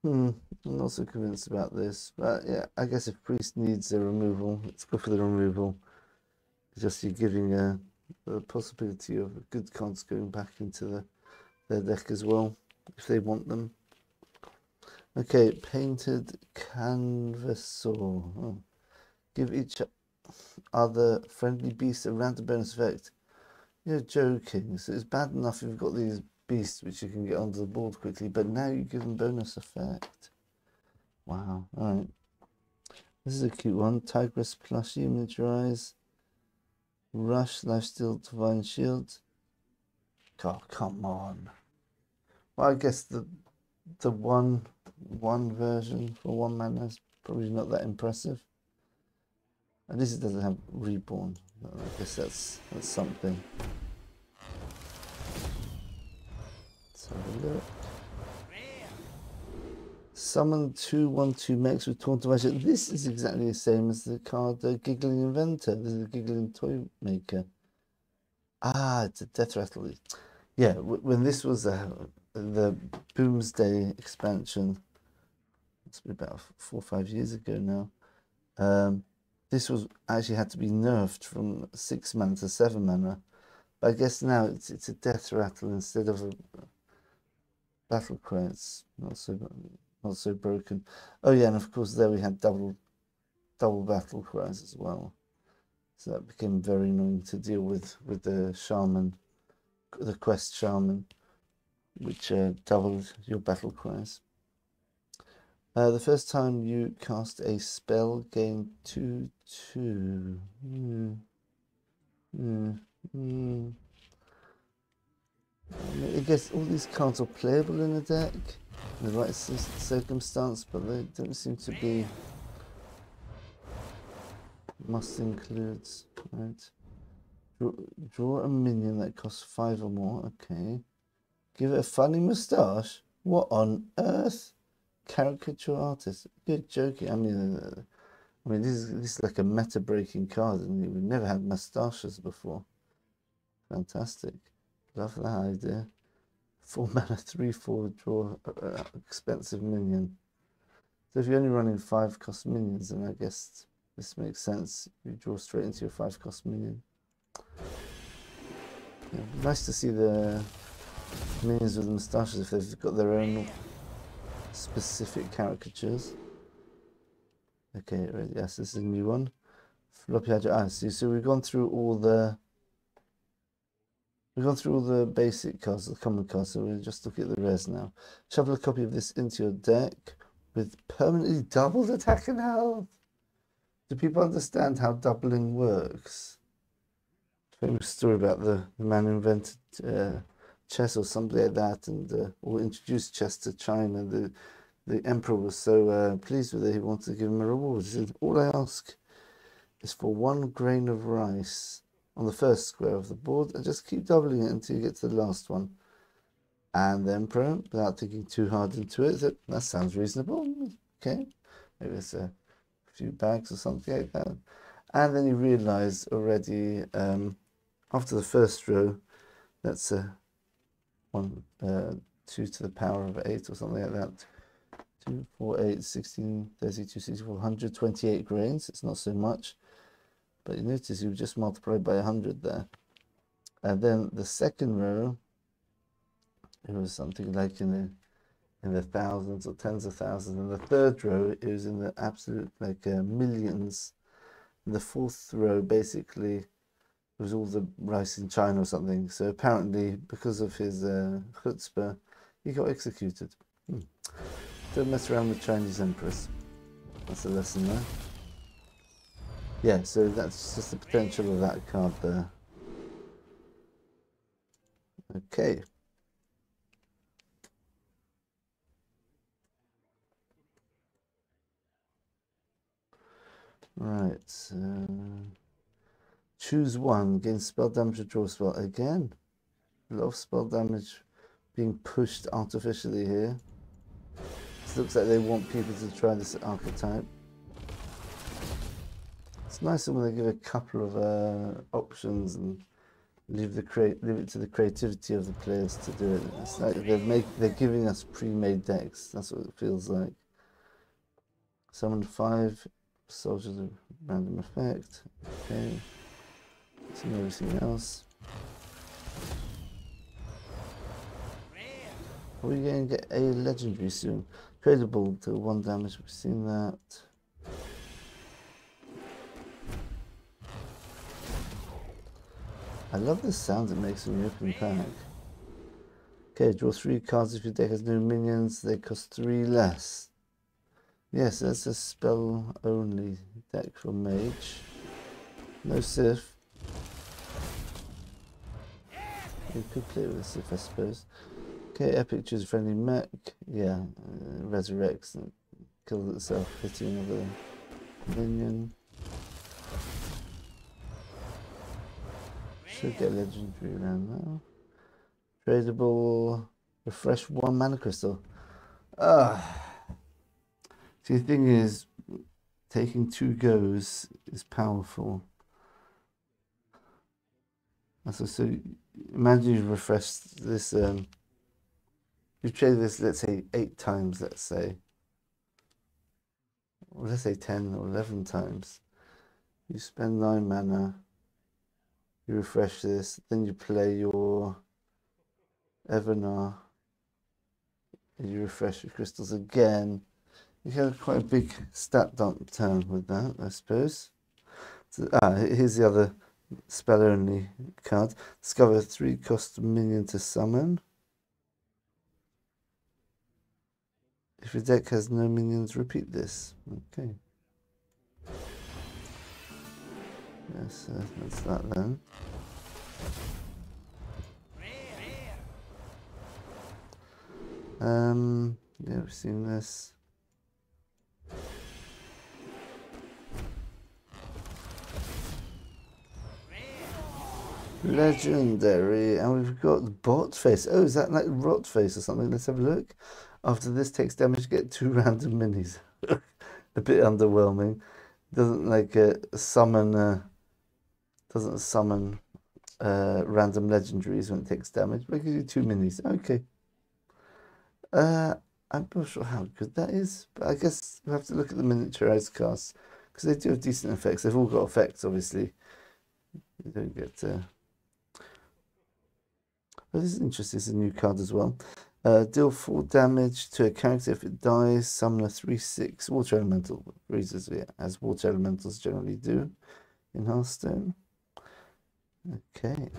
I'm not so convinced about this. But yeah, I guess if Priest needs a removal, let's go for the removal. Just you're giving a possibility of good cards going back into their deck as well, if they want them. Okay, Painted Canvasaur. Oh. Give each other friendly beast a random bonus effect. You're joking. So it's bad enough if you've got these beasts which you can get onto the board quickly, but now you give them bonus effect. Wow. Alright. This is a cute one. Tigress plushie, miniaturize. Rush, Lifesteal, Divine Shield. Oh, come on. Well, I guess the one version for 1 mana is probably not that impressive. At least it doesn't have Reborn. I guess that's something. Let's have a look. Summon 2/1/2 mechs with Taunt Magic. This is exactly the same as the card Giggling Inventor. This is the Giggling Toy Maker. Ah, it's a death rattle. Yeah, when this was the Boomsday expansion, it's been about 4 or 5 years ago now. This was actually had to be nerfed from 6 mana to 7 mana. But I guess now it's a death rattle instead of a battle cry. It's not so broken. Oh yeah, and of course there we had double battle cries as well. So that became very annoying to deal with the shaman, the quest shaman, which doubled your battle cries. The first time you cast a spell, gain 2/2. I guess all these cards are playable in the deck in the right circumstance, but they don't seem to be must includes. Right. Draw a minion that costs 5 or more. Okay. Give it a funny moustache. What on earth? Caricature artist. Good joking. I mean, this is like a meta-breaking card, and we've never had moustaches before. Fantastic. Love that idea. 4 mana, 3/4, draw expensive minion. So if you're only running 5-cost minions, then I guess this makes sense. You draw straight into your 5-cost minion. Yeah, nice to see the minions with moustaches if they've got their own specific caricatures. Okay, right, yes, this is a new one. Floppy Hadger. Ah, so we've gone through all the basic cards, the common cards, so we'll just look at the res now. Shuffle a copy of this into your deck with permanently doubled attack and health. Do people understand how doubling works? Famous story about the man who invented chess or something like that, and or introduced chess to China. The emperor was so pleased with it, he wanted to give him a reward. He said, all I ask is for 1 grain of rice on the first square of the board, and just keep doubling it until you get to the last one. And the emperor, without thinking too hard into it, said, that sounds reasonable. Okay, maybe it's a few bags or something like that. And then he realized already after the first row, that's 2 to the power of 8 or something like that. 2, 4, 8, 16, 32, 64, 128 grains. It's not so much. But you notice you just multiplied by 100 there. And then the second row, it was something like in the thousands or tens of thousands. And the third row, it was in the absolute millions. And the fourth row, basically, was all the rice in China or something. So apparently, because of his chutzpah, he got executed. Don't mess around with Chinese emperors. That's a lesson there. Yeah, so that's just the potential of that card there. Okay. Right. Choose one. Gain spell damage or draw spell. Again, a lot of spell damage being pushed artificially here. This looks like they want people to try this archetype. It's nicer when they give a couple of options and leave it to the creativity of the players to do it. It's like they're giving us pre-made decks. That's what it feels like. Summon 5 soldiers of random effect. Okay. See everything else. Are we going to get a legendary soon? Tradable to 1 damage. We've seen that. I love the sound it makes when you open the pack. Okay, draw 3 cards if your deck has no minions. They cost 3 less. Yes, that's a spell only deck for Mage. No Sith. You could play with a Sith, I suppose. Okay, Epic, choose a friendly mech. Yeah, resurrects and kills itself, hitting another minion. Should get legendary around now. Tradable, refresh 1 mana crystal. See, the thing is, taking 2 goes is powerful. So imagine you've refreshed this. You've traded this, let's say, 8 times. Let's say, or let's say 10 or 11 times. You spend 9 mana. You refresh this, then you play your Evernar. And you refresh your crystals again. You have quite a big stat dump turn with that, I suppose. So, here's the other spell only card. Discover 3 cost minion to summon. If your deck has no minions, repeat this. Okay. Yes, that's that then. Yeah, we've seen this. Legendary, and we've got Botface. Oh, is that like Rotface or something? Let's have a look. After this takes damage, get 2 random minis. A bit underwhelming. Doesn't like summon. Doesn't summon random legendaries when it takes damage, but it gives you 2 minis. Okay. I'm not sure how good that is, but I guess we have to look at the miniaturized casts because they do have decent effects. They've all got effects, obviously. You don't get. But this is interesting. It's a new card as well. Deal 4 damage to a character if it dies. Summon a 3/6 water elemental. Freezes it as water elementals generally do in Hearthstone. Okay.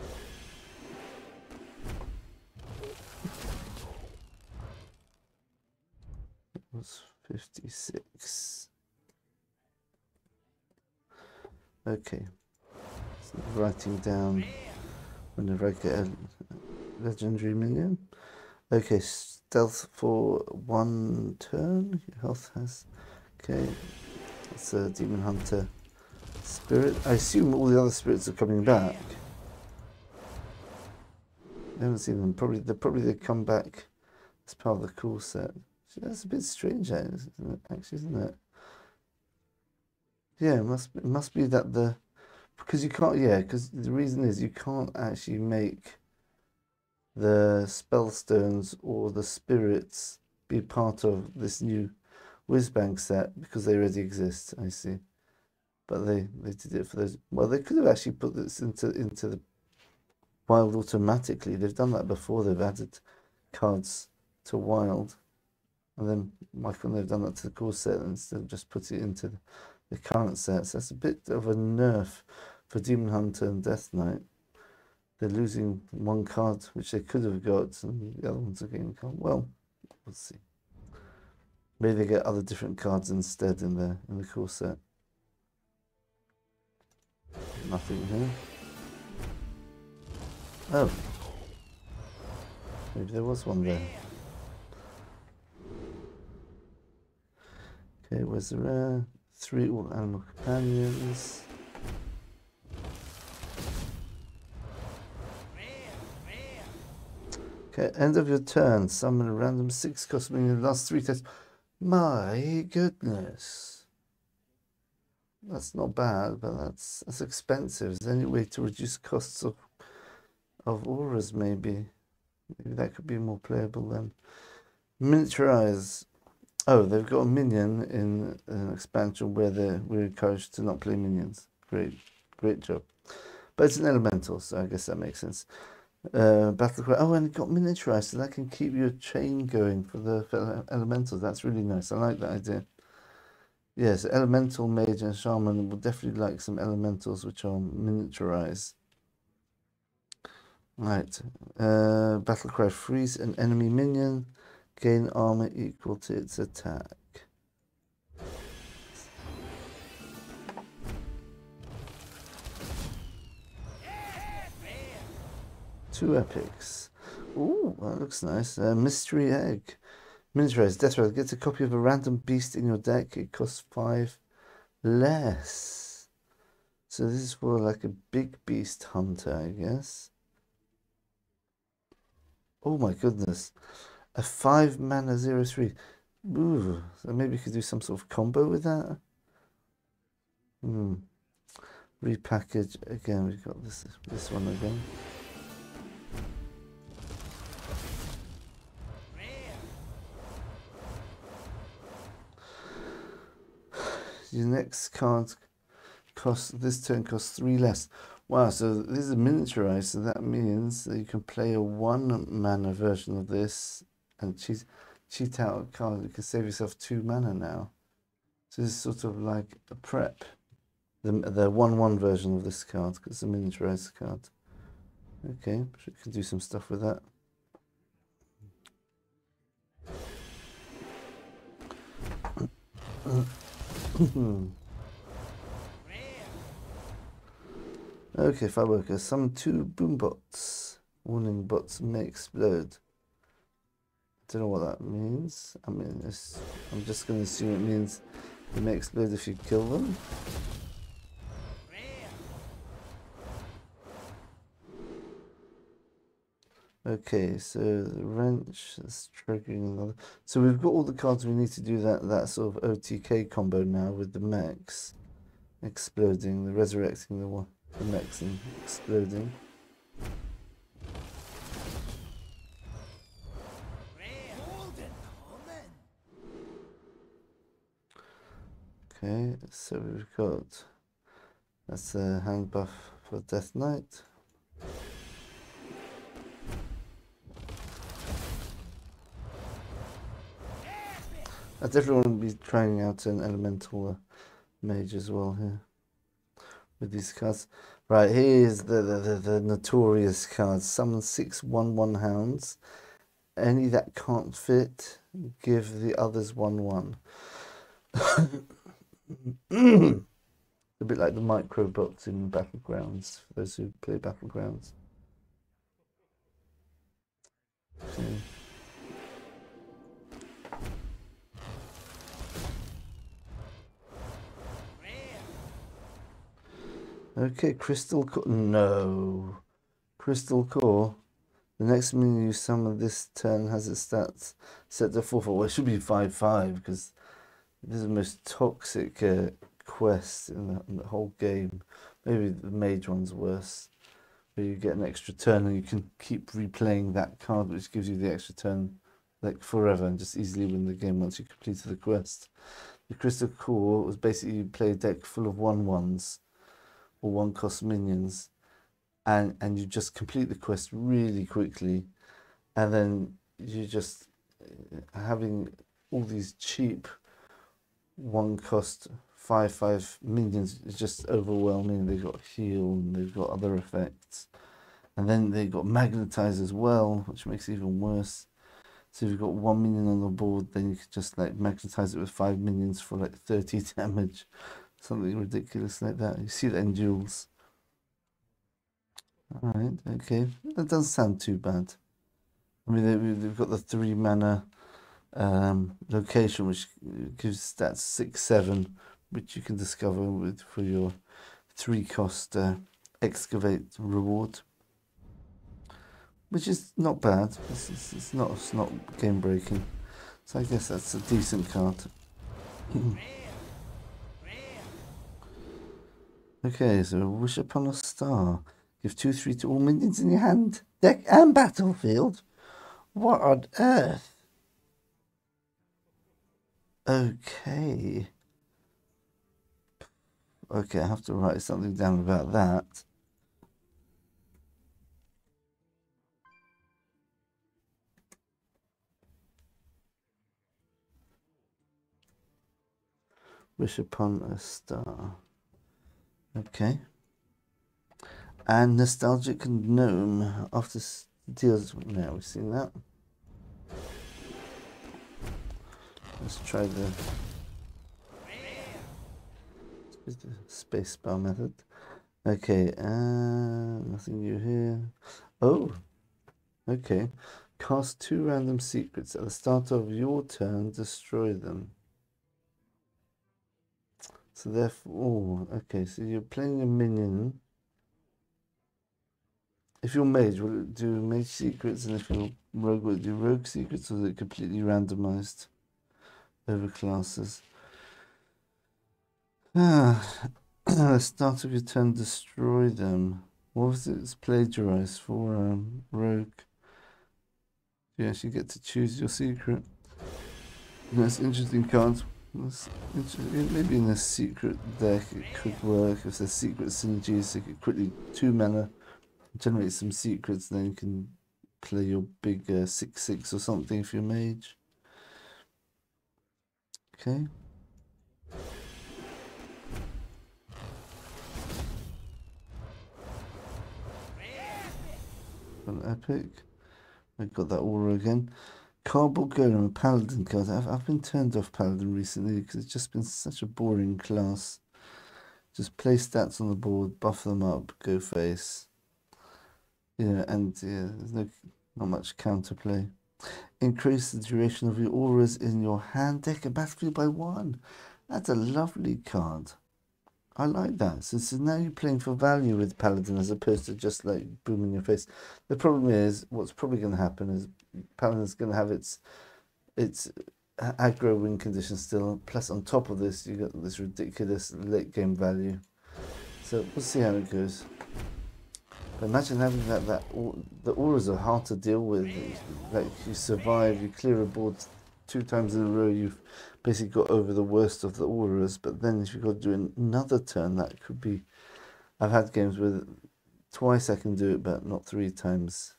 It was 56. Okay. So writing down whenever I get a legendary minion. Okay, stealth for 1 turn. Your health has. Okay. It's a Demon Hunter spirit. I assume all the other spirits are coming back. I haven't seen them. They come back as part of the cool set. That's a bit strange, isn't it? Yeah, it must be that because you can't. Yeah, because the reason is you can't actually make the spellstones or the spirits be part of this new Whizbang set because they already exist. I see, but they did it for those. Well, they could have actually put this into the wild automatically. They've done that before. They've added cards to wild, and then why couldn't they've done that to the core set instead of just put it into the current sets? That's a bit of a nerf for Demon Hunter and Death Knight. They're losing 1 card which they could have got, and the other ones are getting card. Well, we'll see. Maybe they get other different cards instead in the core set. Nothing here. Oh, maybe there was one there. Okay, where's the rare? 3 all animal companions. Okay, end of your turn. Summon a random 6 cost minion the last 3 tests. My goodness. That's not bad, but that's expensive. Is there any way to reduce costs of auras, maybe? Maybe that could be more playable then. Miniaturize. Oh, they've got a minion in an expansion where we're encouraged to not play minions. Great job. But it's an elemental, so I guess that makes sense. Battlecry. Oh, and it got miniaturized, so that can keep your chain going for the elementals. That's really nice. I like that idea. Yes, elemental, mage, and shaman will definitely like some elementals which are miniaturized. Right. Battlecry. Freeze an enemy minion. Gain armor equal to its attack. Two epics. Ooh, that looks nice. Mystery egg. Miniaturized. Death Rattle. Gets a copy of a random beast in your deck. It costs 5 less. So this is for like a big beast hunter, I guess. Oh my goodness. A 5 mana 0/3. Ooh, so maybe you could do some sort of combo with that. repackage again. We've got this one again. Your next card this turn costs 3 less. Wow, so this is miniaturized, so that means that you can play a 1 mana version of this and cheat out a card. You can save yourself 2 mana now. So this is sort of like a prep. The 1/1 version of this card, because it's a miniaturized card. Okay, so you can do some stuff with that. Okay, Fireworker, summon 2 boom bots. Warning, bots may explode. Don't know what that means. I mean, I'm just going to assume it means they may explode if you kill them. Okay, so the wrench is triggering another. So we've got all the cards we need to do that sort of OTK combo now with the mechs exploding, the resurrecting the mechs and exploding. Okay, so we've got that's a hand buff for Death Knight. I definitely want to be trying out an elemental mage as well here with these cards. Right, here's the notorious cards. Summon 6 1/1 hounds. Any that can't fit, give the others 1/1. A bit like the micro bots in Battlegrounds, for those who play Battlegrounds. Okay. Okay, Crystal Core. No. Crystal Core. The next minion you summon this turn has its stats set to 4/4. Well, it should be 5/5 because this is the most toxic quest in the whole game. Maybe the Mage one's worse, where you get an extra turn and you can keep replaying that card, which gives you the extra turn like forever and just easily win the game once you completed the quest. The Crystal Core was basically you play a deck full of 1/1s or 1-cost minions, and you just complete the quest really quickly, and then you just having all these cheap 1-cost 5/5 minions is just overwhelming. They've got heal and they've got other effects, and then they've got magnetize as well, which makes it even worse. So if you've got 1 minion on the board, then you can just like magnetize it with 5 minions for like 30 damage. Something ridiculous like that. You see that in duels. Alright, okay. That doesn't sound too bad. I mean, they've got the 3 mana location, which gives stats 6/7, which you can discover with for your 3-cost excavate reward, which is not bad. It's not game breaking. So I guess that's a decent card. Okay, so wish upon a star. Give 2/3 to all minions in your hand, deck, and battlefield. What on earth? Okay. Okay, I have to write something down about that. Wish upon a star. Okay. And Nostalgic Gnome after deals. Now we've seen that. Let's try the spacebar method. Okay, nothing new here. Oh, okay. Cast 2 random secrets at the start of your turn. Destroy them. So therefore, okay. So you're playing a minion. If you're Mage, will it do Mage secrets? And if you're Rogue, will it do Rogue secrets? Or is it completely randomized over classes? Start of your turn, destroy them. What was it? It's plagiarized for rogue. You actually get to choose your secret. That's interesting cards. Maybe in a secret deck it could work. If there's secret synergies, you could quickly 2 mana, generate some secrets, then you can play your big 6/6 or something if you're mage. Okay. An epic. I got that aura again. Cardboard Golem and Paladin cards. I've been turned off Paladin recently because it's just been such a boring class. Just play stats on the board, buff them up, go face. Yeah, and yeah, there's not much counterplay. Increase the duration of your auras in your hand deck and battlefield by 1. That's a lovely card. I like that. So now you're playing for value with Paladin as opposed to just like booming your face. The problem is, what's probably going to happen is Paladin's going to have its aggro win condition still. Plus, on top of this, you got this ridiculous late game value. So we'll see how it goes. But imagine having the auras are hard to deal with. Like you survive, you clear a board 2 times in a row, you've basically got over the worst of the auras. But then if you've got to do another turn, that could be... I've had games where twice I can do it, but not 3 times.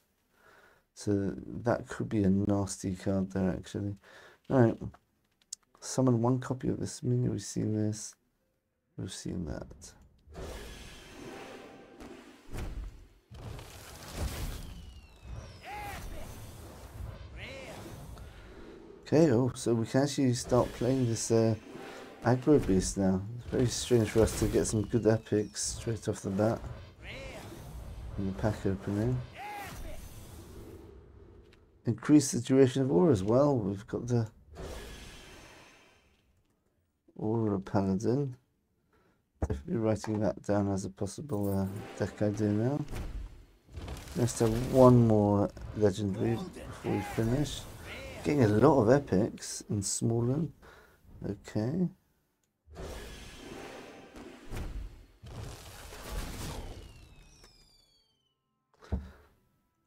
So that could be a nasty card there, actually. Alright. Summon 1 copy of this minion. We've seen this. We've seen that. Okay, so we can actually start playing this aggro beast now. It's very strange for us to get some good epics straight off the bat in the pack opening. Increase the duration of aura as well. We've got the Aura Paladin. Definitely writing that down as a possible deck idea now. Let's have 1 more legendary before we finish. Getting a lot of epics in Smallland. Okay.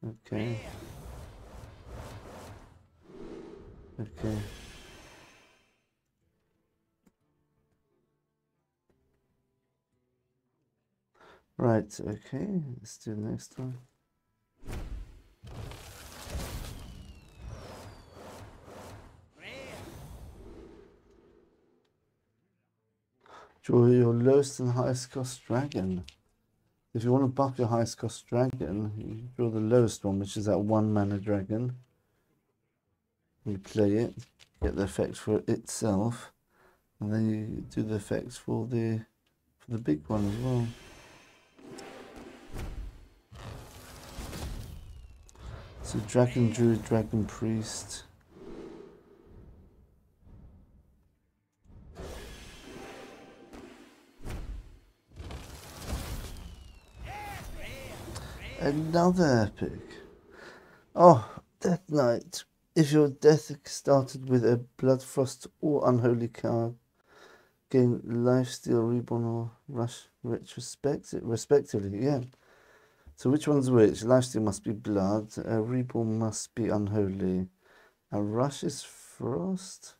Okay. Okay. Right, okay. Let's do the next one. Draw your lowest and highest cost dragon. If you want to buff your highest cost dragon, you draw the lowest one, which is that 1 mana dragon. You play it, get the effect for itself, and then you do the effects for the big one as well. So Dragon Druid, Dragon Priest. Another epic. Oh, Death Knight. If your death started with a Bloodfrost or Unholy card, gain Lifesteal, Reborn, or Rush respectively. Yeah. So which one's which? Lifesteal must be Blood, Reborn must be Unholy, and Rush is Frost?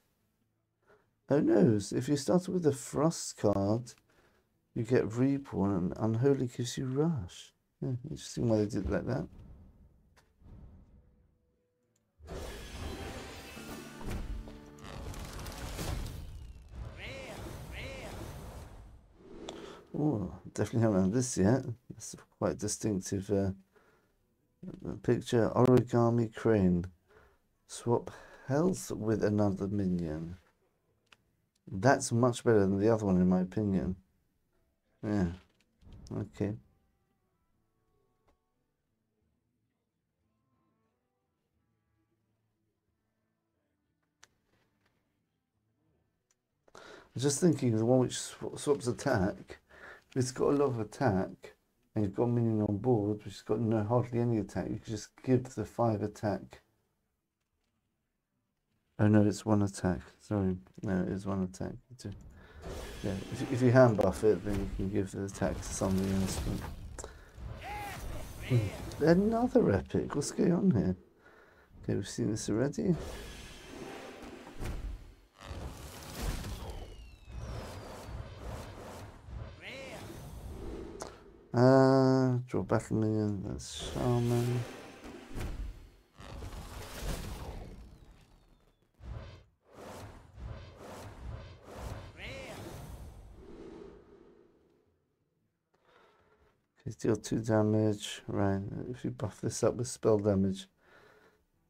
Oh no, if you started with a Frost card, you get Reborn, and Unholy gives you Rush. Yeah, interesting why they did it like that. Oh, definitely haven't had this yet. That's quite distinctive picture. Origami Crane. Swap health with another minion. That's much better than the other one in my opinion. Yeah. Okay. I was just thinking the one which swaps attack, if it's got a lot of attack and you've got a minion on board which has got hardly any attack, you can just give the 5 attack. Oh no, it's 1 attack. Sorry. No, it is 1 attack. Yeah, if you hand buff it, then you can give the attack to somebody else. But... Another epic. What's going on here? Okay, we've seen this already. Draw battle minion. That's Shaman. Okay, deal 2 damage. Right, if you buff this up with spell damage,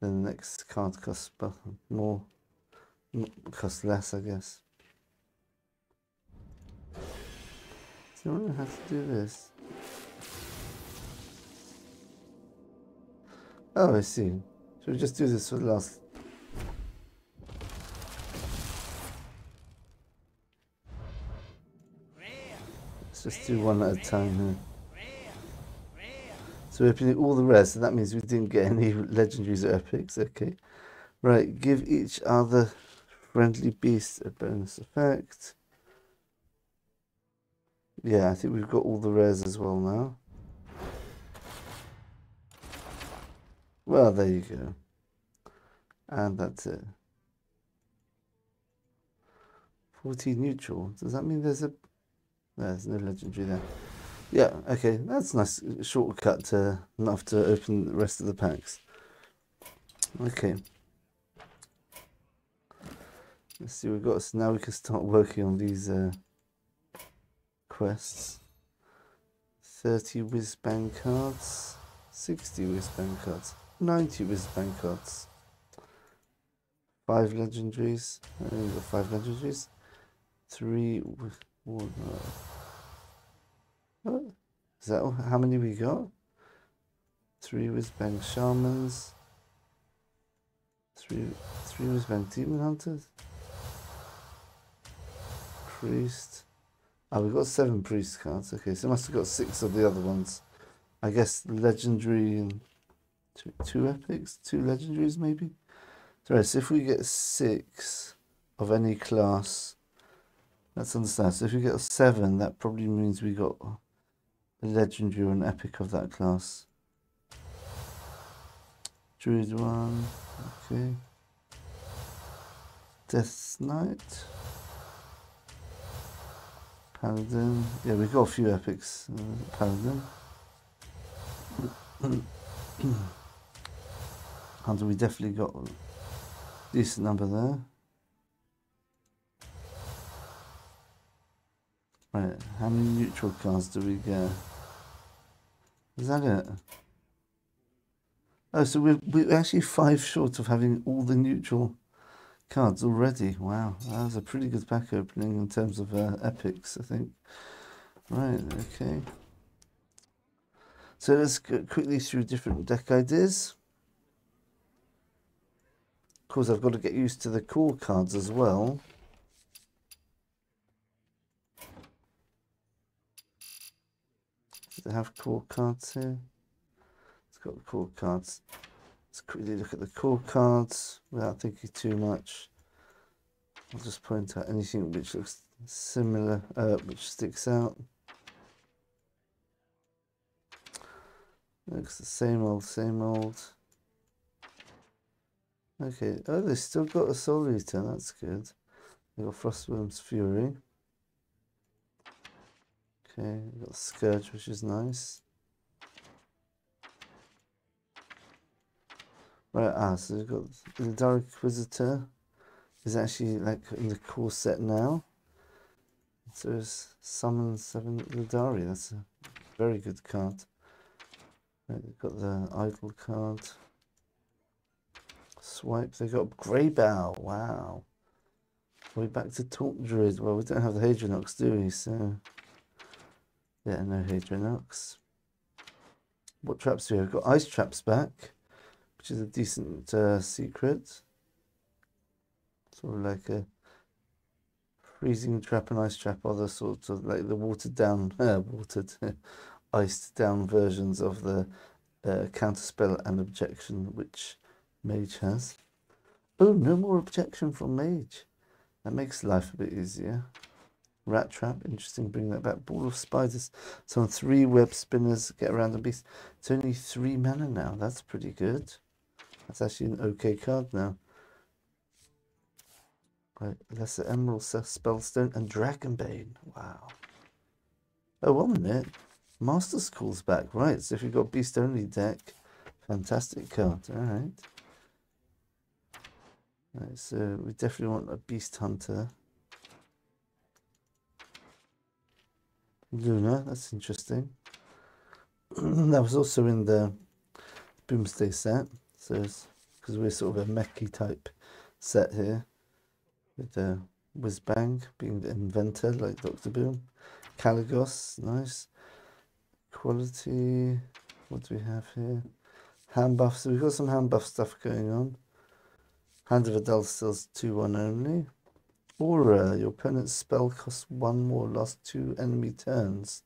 then the next card costs more, costs less, I guess. So I don't know how to do this. Oh, I see. Should we just do this for the last? Let's just do one at a time here. So we're opening all the rest, and that means we didn't get any legendaries or epics. Okay. Right, give each other friendly beast a bonus effect. Yeah, I think we've got all the rares as well now. Well, there you go. And that's it. 14 neutral. Does that mean there's no legendary there? Yeah, okay. That's a nice shortcut to not have to open the rest of the packs. Okay. Let's see what we've got. So now we can start working on these quests. 30 Whizbang cards. 60 Whizbang cards. 90 Whizbang cards. 5 legendaries. We've got 5 legendaries. 3 1. Is that how many we got? 3 Whizbang Shamans. 3 Whizbang Demon Hunters. Priest. Oh, we've got 7 priest cards. Okay, so I must have got 6 of the other ones. I guess legendary and 2 epics, 2 legendaries maybe. So if we get 6 of any class, let's understand. So if we get 7, that probably means we got a legendary or an epic of that class. Druid 1, okay. Death Knight. Paladin. Yeah, we've got a few epics. Paladin. Hunter, we definitely got a decent number there. Right, how many neutral cards do we get? Is that it? Oh, so we're actually 5 short of having all the neutral cards already. Wow, that was a pretty good pack opening in terms of epics, I think. Right, okay. So let's go quickly through different deck ideas. Of course, I've got to get used to the core cards as well. Does it have core cards here? It's got core cards. Let's quickly look at the core cards without thinking too much. I'll just point out anything which looks similar, which sticks out. Looks the same old, same old. Okay, oh, they still got a Soul Eater, that's good. They got Frostworm's Fury. Okay, we got Scourge, which is nice. Right, so we've got the Dark Inquisitor is actually like in the core set now. So there's Summon 7 Ludari, that's a very good card. Right, they've got the Idol card. Swipe, they got Greybow, wow. We're back to Talk Druid. Well, we don't have the Hadronox, do we? So, yeah, no Hadronox. What traps do we have? We've got Ice Traps back, which is a decent secret. Sort of like a freezing trap and ice trap are the sorts of like the watered down, iced down versions of the counterspell and objection, which Mage has. Oh, no more objection from Mage. That makes life a bit easier. Rat Trap, interesting, bring that back. Ball of Spiders. So on 3 web spinners, get around the beast. It's only 3 mana now. That's pretty good. That's actually an okay card now. Right, Lesser Emerald, Spellstone, and Dragonbane. Wow. Oh, 1 minute. Master's Call's back. Right, so if you've got beast only deck, fantastic card. Alright. Right, so we definitely want a Beast Hunter. Luna, that's interesting. That was also in the Boomsday set. So because we're sort of a mechy type set here. With the Whizbang being the inventor like Dr. Boom. Caligos, nice. Quality, what do we have here? Hand buff, so we've got some hand buff stuff going on. Hand of Adele still's 2/1 only. Aura, your opponent's spell costs 1 more, last 2 enemy turns.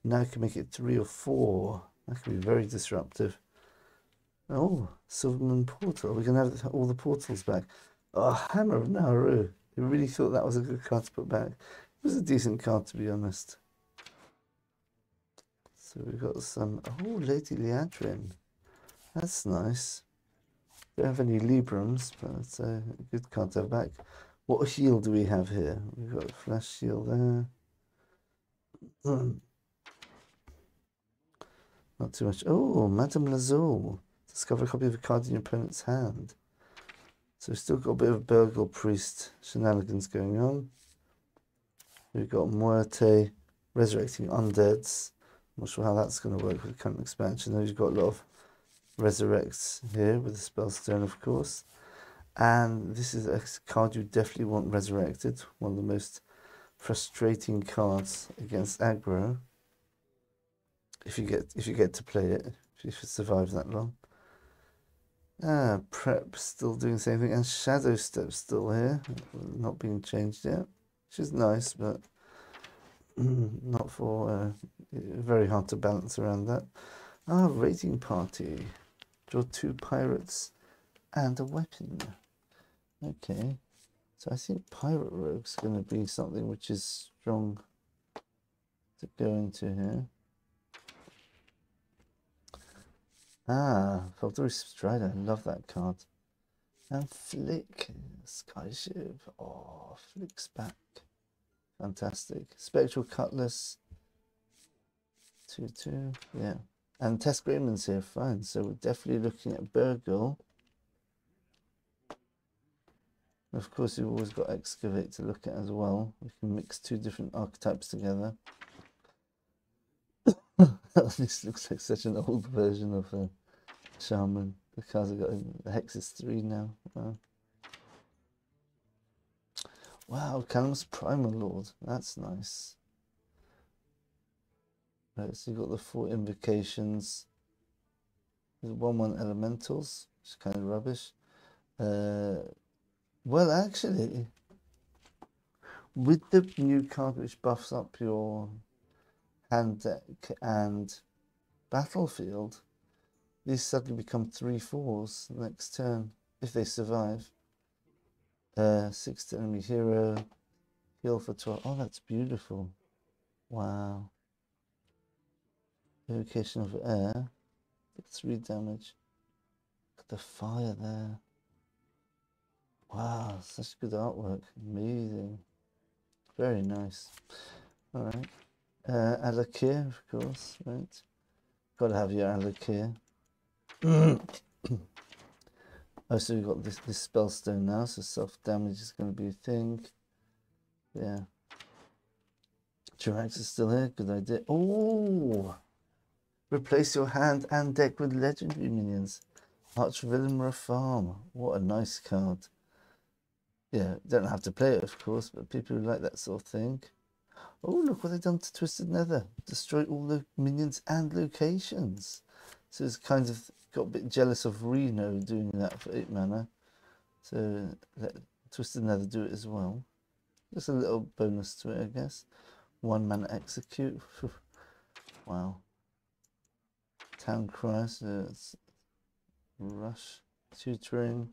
Now you can make it 3 or 4. That could be very disruptive. Oh, Silverman Portal. We're going to have all the portals back. Oh, Hammer of Nauru. I really thought that was a good card to put back. It was a decent card, to be honest. So we've got some... Oh, Lady Liadrin. That's nice. Don't have any Librams, but it's a good card to have back. What heal do we have here? We've got a Flash Shield there. Not too much. Oh, Madame Lazul. Discover a copy of a card in your opponent's hand. So we've still got a bit of Burgle Priest shenanigans going on. We've got Muerte resurrecting undeads. I'm not sure how that's going to work with the current expansion. We've got a lot of resurrects here with the Spellstone, of course. And this is a card you definitely want resurrected. One of the most frustrating cards against aggro. If you get to play it, if it survives that long. Prep still doing the same thing, and Shadow Step still here, not being changed yet, which is nice, but not for very hard to balance around that. Raiding Party. Draw 2 pirates and a weapon. Okay, so I think Pirate Rogue's going to be something which is strong to go into here. Feldory Strider, I love that card. And Flick, Skyship. Oh, Flick's back. Fantastic. Spectral Cutlass. 2/2, yeah. And Tess Grayman's here, fine. So we're definitely looking at Burgle. Of course, you've always got Excavate to look at as well. We can mix 2 different archetypes together. This looks like such an old version of a Shaman. The cards have got the hex is 3 now. Wow. Wow, Callum's Primal Lord. That's nice. Right, so you've got the 4 invocations. There's 1/1 elementals, which is kind of rubbish. Well, actually, with the new card which buffs up your hand deck and battlefield, these suddenly become 3/4s next turn if they survive. 6 to enemy hero, heal for 12. Oh, that's beautiful. Wow. Evocation of air, 3 damage. Look at the fire there. Wow, such good artwork. Amazing. Very nice. Alright. Alakir, of course, right? Gotta have your Alakir. Oh, so we've got this Spellstone now, so self-damage is going to be a thing. Yeah. Jirax is still here, good idea. Oh! Replace your hand and deck with legendary minions. Archvillain Rafam. What a nice card. Yeah, don't have to play it, of course, but people who like that sort of thing. Oh, look what they've done to Twisted Nether. Destroy all the minions and locations. So it's kind of got a bit jealous of Reno doing that for 8 mana. So let Twisted Nether do it as well. Just a little bonus to it, I guess. 1 mana execute. Wow. Town Cry, so it's Rush, Tutoring.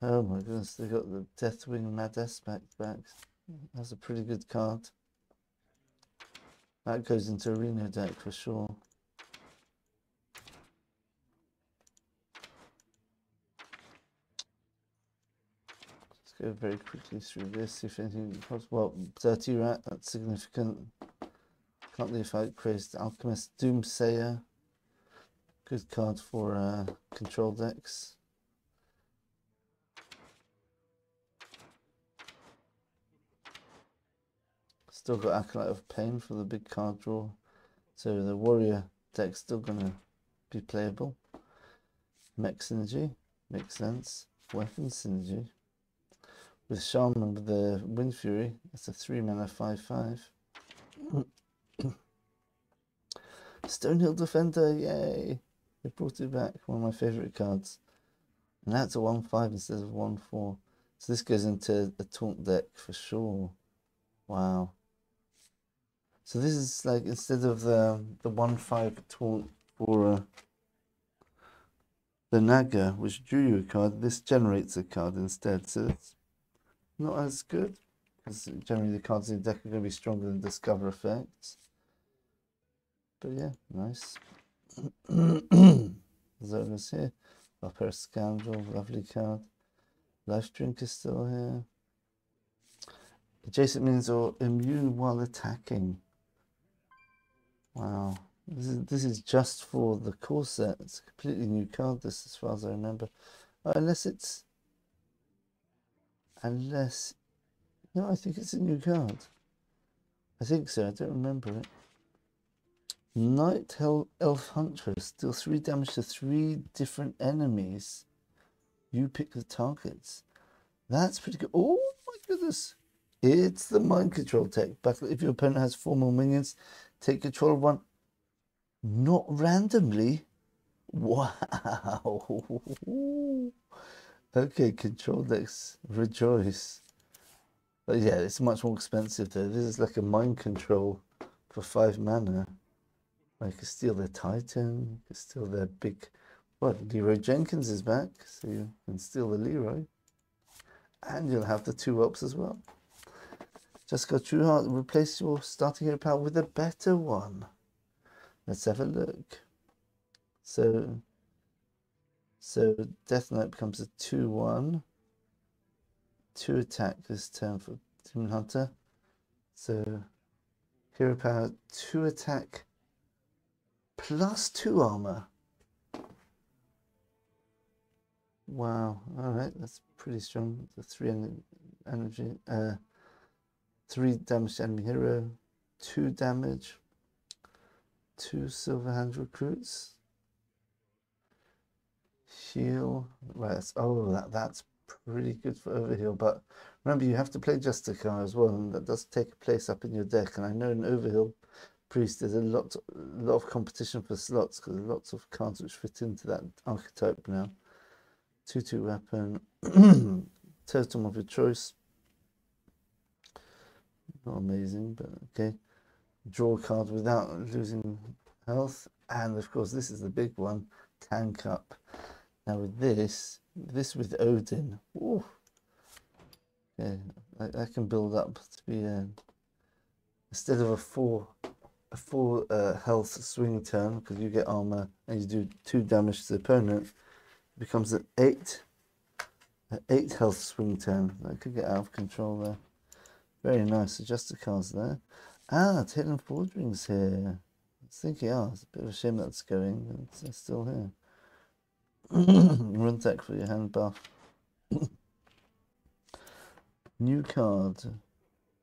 Oh my goodness, they got the Deathwing Mad back. That's a pretty good card. That goes into Arena deck for sure. Let's go very quickly through this, see if anything pops. Well, Dirty Rat, that's significant. Can't leave out Crazed Alchemist. Doomsayer, good card for control decks. Still got Acolyte of Pain for the big card draw. So the Warrior deck's still going to be playable. Mech Synergy, makes sense. Weapon Synergy. With Shaman with the Wind Fury, it's a 3-mana 5/5. Stonehill Defender, yay! They brought it back, one of my favourite cards. And that's a 1/5 instead of 1/4. So this goes into a taunt deck for sure. Wow. So this is like, instead of the 1/5 taunt for the Naga, which drew you a card, this generates a card instead. So it's not as good, because generally the cards in the deck are going to be stronger than Discover effects. But yeah, nice. Zolas here. Upper Scoundrel, lovely card. Life Drink is still here. Adjacent minions are immune while attacking. Wow. This is just for the core set. It's a completely new card, this, as far as I remember. Oh, unless... No, I think it's a new card. I think so, I don't remember it. Night Elf Huntress, deal 3 damage to 3 different enemies. You pick the targets. That's pretty good. Oh my goodness. It's the mind control tech. Battle if your opponent has 4 more minions, take control of one. Not randomly. Wow. Okay, control decks rejoice. But yeah, it's much more expensive though. This is like a mind control for 5 mana. I can steal their Titan, you can steal their big... What, Leroy Jenkins is back, so you can steal the Leroy. And you'll have the 2 ups as well. Just got Trueheart, replace your starting hero power with a better one. Let's have a look. So Death Knight becomes a 2/1. 2 attack this turn for Demon Hunter. So hero power, 2 attack plus 2 armor. Wow, alright, that's pretty strong. The 3 energy, 3 damage to enemy hero, 2 damage, 2 Silverhand recruits. Heal, right, that's pretty good for overheal, but remember you have to play Justicar as well, and that does take a place up in your deck. And I know in Overhill Priest there's a lot of competition for slots, because there's lots of cards which fit into that archetype now. 2/2 weapon, totem of your choice. Not amazing, but okay. Draw a card without losing health, and of course this is the big one, Tank Up. Now with this with Odin, ooh, okay, I can build up to be instead of a 4 health swing turn, because you get armor and you do 2 damage to the opponent, it becomes an 8 health swing turn. That could get out of control there. Very nice. Adjust the cards there. Hidden Forgering's here. I think it's a bit of a shame that's going. It's still here. Run deck for your hand buff. New card.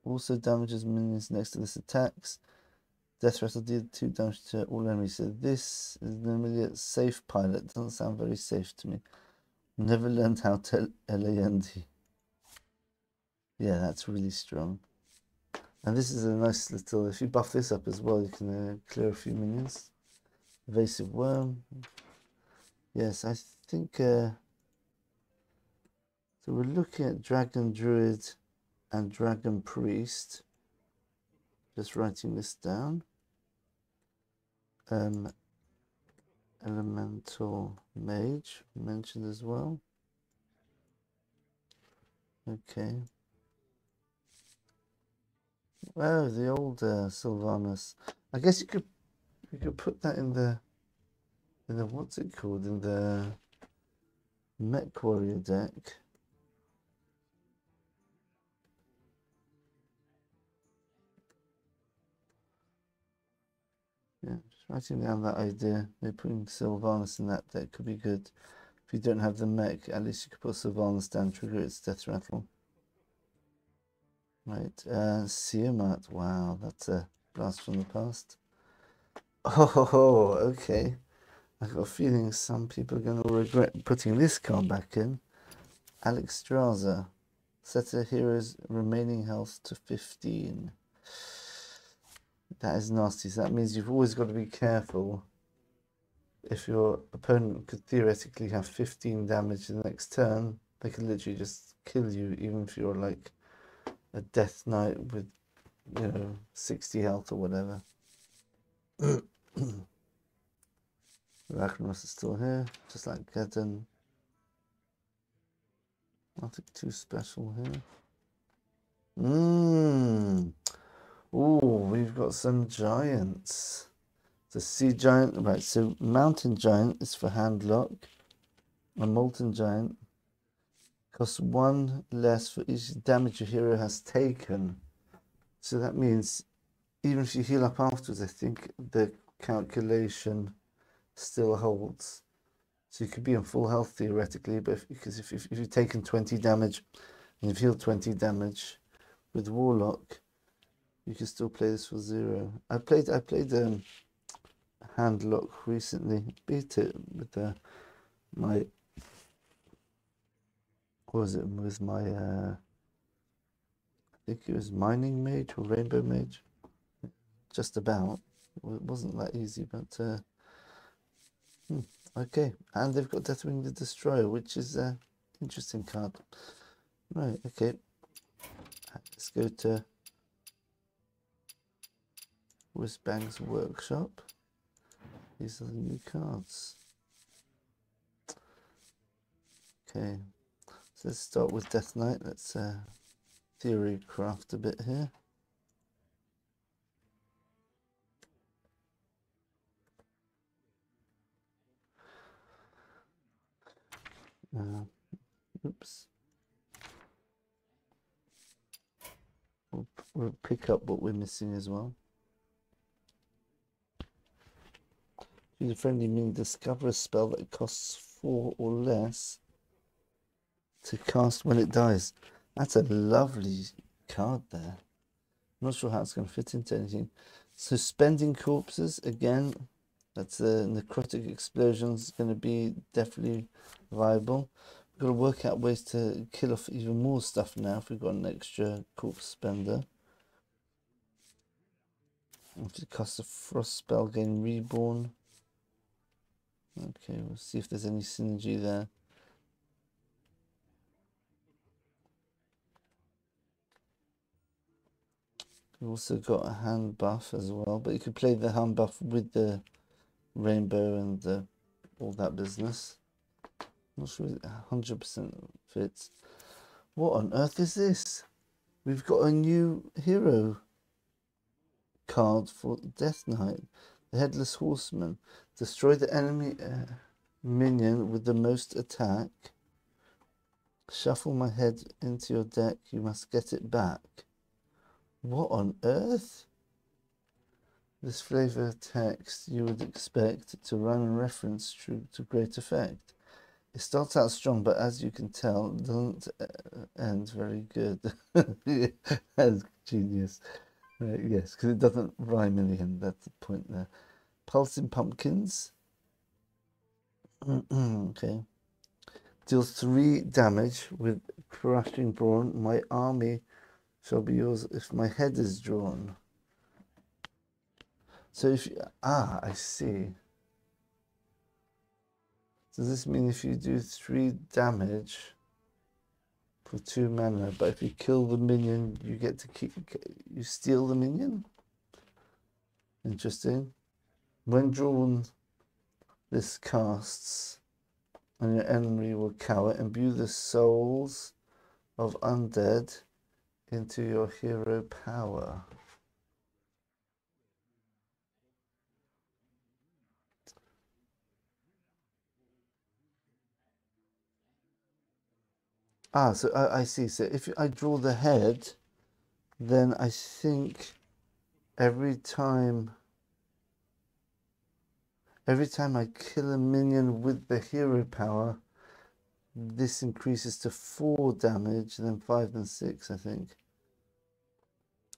Also damages minions next to this attacks. Death Rattle did 2 damage to all enemies. So this is an immediate safe pilot. Doesn't sound very safe to me. Never learned how to LAND. Yeah, that's really strong. And this is a nice little, if you buff this up as well, you can clear a few minions. Evasive Worm. Yes, I think, so we're looking at Dragon Druid and Dragon Priest. Just writing this down. Elemental Mage mentioned as well. Okay. Oh, the old Sylvanas. I guess you could put that in the what's it called, in the Mech Warrior deck. Yeah, just writing down that idea. Maybe putting Sylvanas in that deck could be good. If you don't have the mech, at least you could put Sylvanas down, trigger its death rattle. Right, Siamat. Wow, that's a blast from the past. Oh, okay. I've got a feeling some people are going to regret putting this card back in. Alex Straza. Set a hero's remaining health to 15. That is nasty. So that means you've always got to be careful. If your opponent could theoretically have 15 damage in the next turn, they could literally just kill you, even if you're like a Death Knight with, 60 health or whatever. Ragnaros is still here, just like Geddon. Nothing too special here. Ooh, we've got some giants. The sea giant, right, so mountain giant is for hand lock. A molten giant costs 1 less for each damage your hero has taken. So that means even if you heal up afterwards, I think the calculation still holds. So you could be on full health theoretically, but if you've taken 20 damage and you've healed 20 damage with Warlock, you can still play this for 0. I played hand lock recently, beat it with my, what was it, with my I think it was Mining Mage or Rainbow Mage, just about. Well, it wasn't that easy, but okay. And they've got Deathwing the Destroyer, which is an interesting card. Right, okay, let's go to Whizbang's workshop. These are the new cards. Okay, so let's start with Death Knight. Let's theory craft a bit here. Oops. We'll pick up what we're missing as well. Choose a friendly minion, discover a spell that costs 4 or less to cast when it dies. That's a lovely card there. I'm not sure how it's going to fit into anything. Suspending corpses, again, that's the necrotic explosions going to be definitely viable. We've got to work out ways to kill off even more stuff now if we've got an extra corpse spender. If it casts a frost spell, gain reborn. Okay, we'll see if there's any synergy there. We've also got a hand buff as well, but you could play the hand buff with the rainbow and all that business. Not sure it 100% fits. What on earth is this? We've got a new hero card for Death Knight. The Headless Horseman. Destroy the enemy minion with the most attack. Shuffle my head into your deck. You must get it back. What on earth? This flavor text you would expect to run and reference to great effect. It starts out strong, but as you can tell, doesn't end very good. That's genius. Yes, because it doesn't rhyme in the end. That's the point there. Pulsing Pumpkins. Okay. Deals 3 damage with Crushing Brawn. My army shall be yours if my head is drawn. So if you, I see. Does this mean if you do 3 damage for 2 mana, but if you kill the minion, you get to keep, you steal the minion? Interesting. When drawn, this casts, and your enemy will cower. Imbue the souls of undead into your hero power. Ah, so I see. So if I draw the head, then I think every time I kill a minion with the hero power, this increases to 4 damage, then 5 and 6, I think.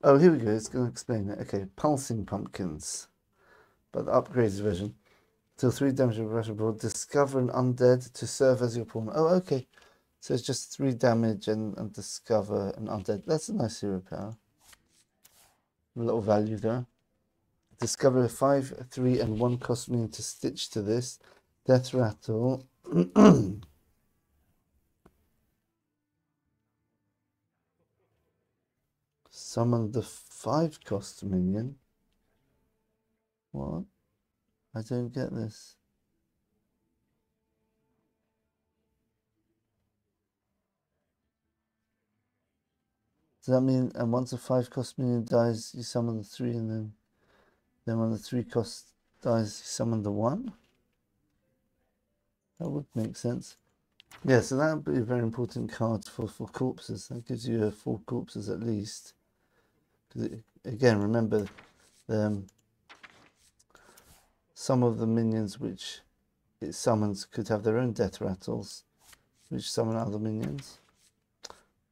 Oh, here we go. It's going to explain it. Okay, pulsing pumpkins, but the upgraded version. Till 3 damage with rush abroad. Discover an undead to serve as your pawn. Oh, okay. So it's just 3 damage and discover an undead. That's a nice hero power. A little value there. Discover a 5, 3, and 1 cost minion to stitch to this. Death Rattle. Summon the 5 cost minion. What? I don't get this. Does that mean, and once a 5 cost minion dies, you summon the 3, and then when the 3 cost dies, you summon the 1? That would make sense. Yeah, so that would be a very important card for corpses. That gives you 4 corpses at least. Again, remember, some of the minions which it summons could have their own death rattles, which summon other minions.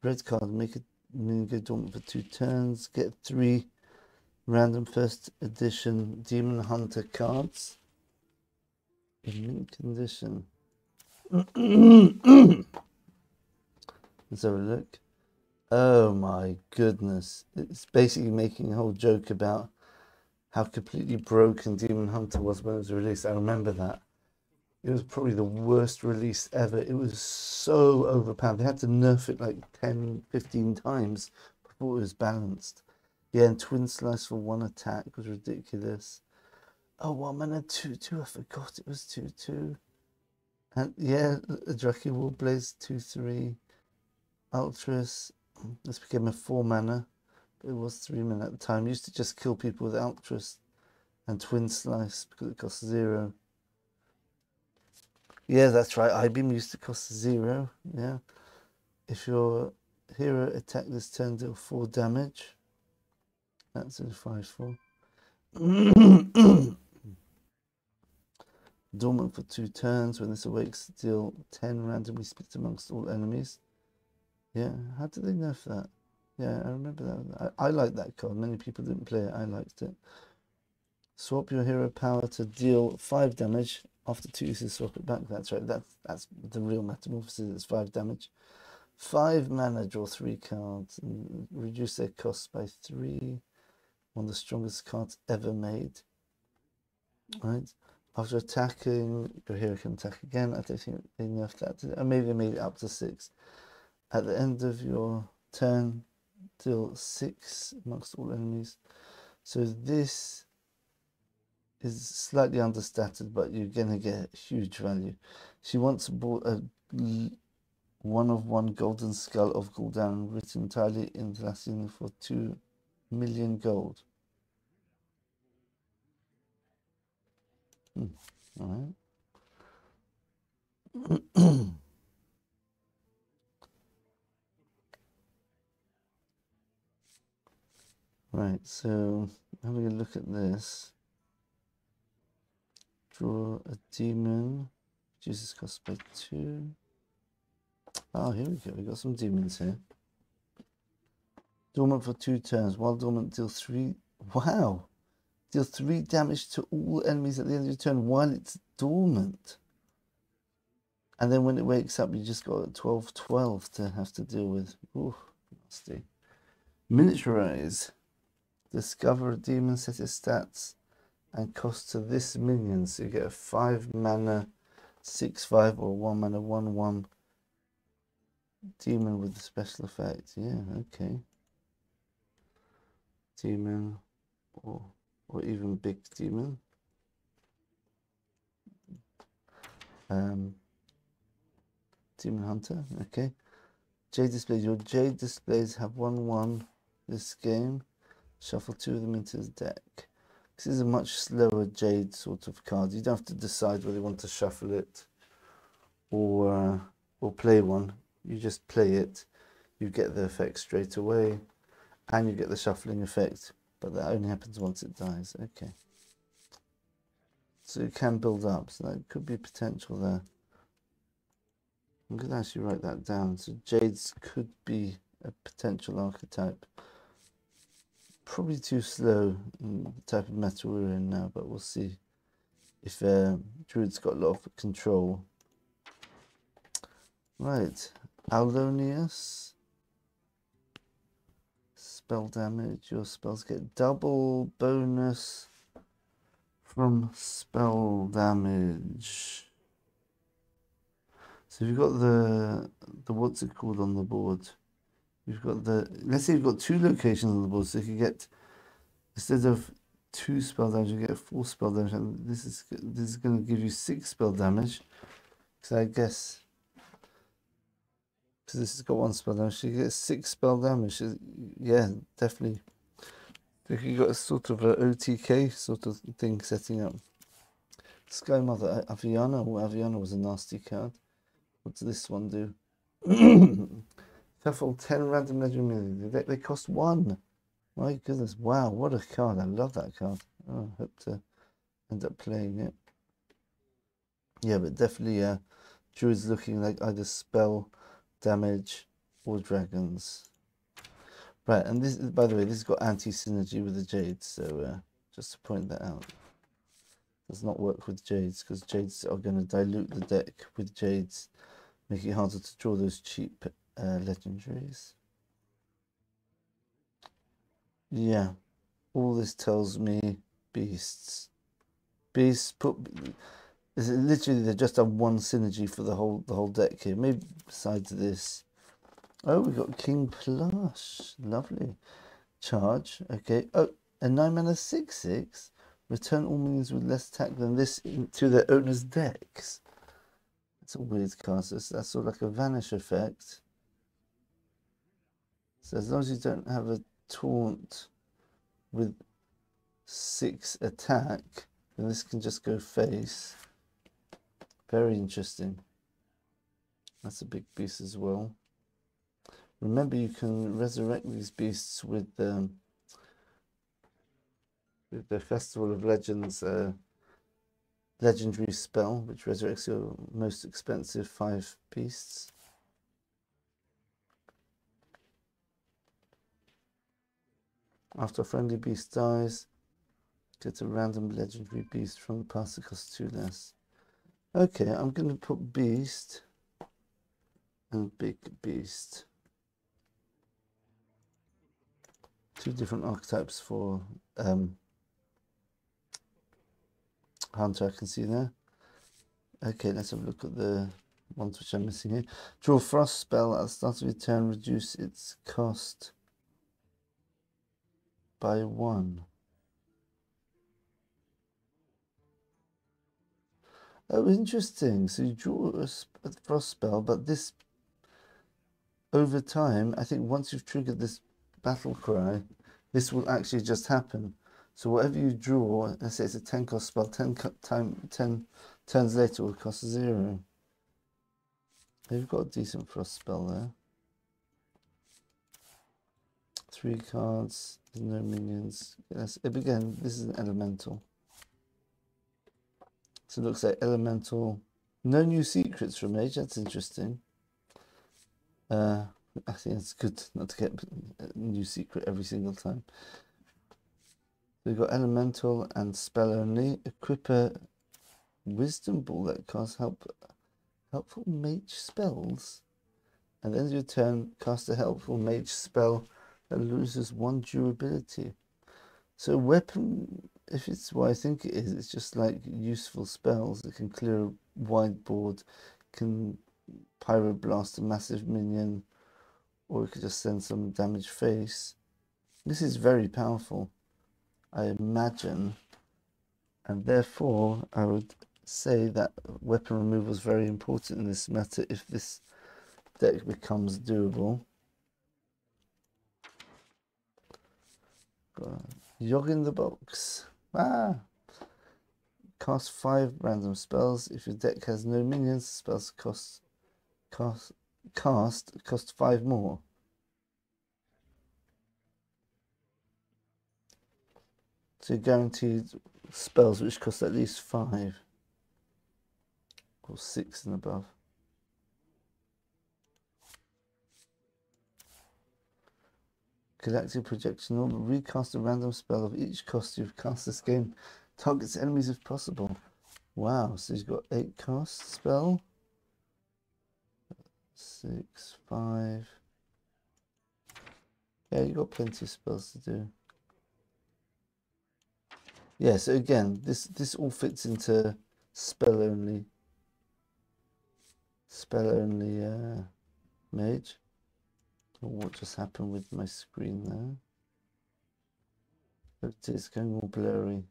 Red card, make a minion go dormant for 2 turns. Get 3 random first edition Demon Hunter cards in mint condition. Let's have a look. Oh my goodness. It's basically making a whole joke about how completely broken Demon Hunter was when it was released. I remember that. It was probably the worst release ever. It was so overpowered. They had to nerf it like 10, 15 times before it was balanced. Yeah, and Twin Slice for 1 attack was ridiculous. Oh, 1 mana 2/2. I forgot it was 2/2. And yeah, Draki Warblaze 2/3. Ultras. This became a 4 mana. But it was 3 mana at the time. Used to just kill people with Ultras and Twin Slice because it costs 0. Yeah, that's right. I-Beam used to cost 0. Yeah. If your hero attack this turn, deal 4 damage. That's a 5/4. Dormant for 2 turns. When this awakes, deal 10 randomly split amongst all enemies. Yeah, how did they nerf that? Yeah, I remember that. I liked that card. Many people didn't play it. I liked it. Swap your hero power to deal 5 damage. After 2 uses, swap it back. That's right. That's the real metamorphosis. It's 5 damage. 5 mana, draw 3 cards and reduce their cost by 3. One of the strongest cards ever made. Right. After attacking, your hero can attack again. I don't think they nerfed that. Or maybe they made it up to 6. At the end of your turn, deal 6 amongst all enemies. So this is slightly understated, but you're going to get huge value. She once bought a 1/1 golden skull of Gul'dan written entirely in Latin for 2 million gold. All right. Right, so having a look at this. Draw a demon. Reduces cost by 2. Oh, here we go. We got some demons here. Dormant for 2 turns. While dormant, deal 3. Wow! Deal 3 damage to all enemies at the end of your turn while it's dormant. And then when it wakes up, you just got 12/12 to have to deal with. Ooh, nasty. Miniaturize. Discover a demon, set its stats and cost to this minion. So you get a 5 mana 6/5 or 1 mana 1/1 demon with the special effect. Yeah, okay. Demon or even big demon. Demon Hunter, okay. Jade displays. Your Jade displays have 1/1 this game. Shuffle 2 of them into the deck. This is a much slower Jade sort of card. You don't have to decide whether you want to shuffle it or play one. You just play it. You get the effect straight away, and you get the shuffling effect. But that only happens once it dies. Okay. So it can build up. So that could be potential there. I'm going to actually write that down. So Jades could be a potential archetype. Probably too slow in the type of meta we're in now, but we'll see if Druid's got a lot of control. Right, Alonius. Spell damage. Your spells get double bonus from spell damage. So you've got the what's it called on the board? You've got the, let's say you've got 2 locations on the board, so you can get, instead of 2 spell damage, you get 4 spell damage, and this is going to give you 6 spell damage. So I guess, because this has got 1 spell damage, so you get 6 spell damage. Yeah, definitely. You've got a sort of a OTK sort of thing setting up. Sky Mother Aviana. Oh, Aviana was a nasty card. What does this one do? Shuffle 10 random legendary. They cost 1. My goodness, wow, what a card. I love that card. Oh, I hope to end up playing it. Yeah, but definitely Druid's looking like either spell damage or dragons. Right, and this, by the way, this has got anti-synergy with the Jades, so just to point that out. Does not work with Jades, because Jades are going to dilute the deck with Jades, making it harder to draw those cheap legendaries. Yeah, all this tells me beasts. Beasts literally they just have 1 synergy for the whole deck here. Maybe besides this. Oh, we got King Plush. Lovely. Charge. Okay. Oh, a 9 mana 6/6. Return all minions with less attack than this to their owner's decks. That's a weird card. So that's sort of like a vanish effect. So as long as you don't have a taunt with 6 attack, then this can just go face. Very interesting. That's a big beast as well. Remember, you can resurrect these beasts with the Festival of Legends legendary spell, which resurrects your most expensive 5 beasts. After a friendly beast dies, get a random legendary beast from the past that costs 2 less. Okay, I'm going to put beast and big beast. 2 different archetypes for Hunter, I can see there. Okay, let's have a look at the ones which I'm missing here. Draw Frost spell at the start of your turn, reduce its cost by 1. Oh, interesting. So you draw a Frost spell, but this, over time, I think once you've triggered this battle cry, this will actually just happen. So whatever you draw, let's say it's a 10 cost spell, 10 turns later will cost 0. They've got a decent Frost spell there. 3 cards, no minions. Yes, again, this is an elemental. So it looks like elemental. No new secrets from Mage, that's interesting. I think it's good not to get a new secret every single time. We've got elemental and spell only. Equip a wisdom ball that casts helpful mage spells. And then your turn, cast a helpful mage spell that loses 1 durability. So weapon, if it's what I think it is, it's just like useful spells that can clear a wide board, can pyroblast a massive minion, or you could just send some damage face. This is very powerful, I imagine, and therefore I would say that weapon removal is very important in this meta if this deck becomes doable. Yog in the box. Cast 5 random spells. If your deck has no minions, spells cost 5 more. So you're guaranteed spells which cost at least 5 or 6 and above. Galactic Projection. Recast a random spell of each cost you've cast this game. Targets enemies if possible. Wow, so he's got 8 cost spell. 6, 5. Yeah, you got plenty of spells to do. Yeah, so again, this all fits into spell only mage. Oh, what just happened with my screen there? Look, it's going all blurry.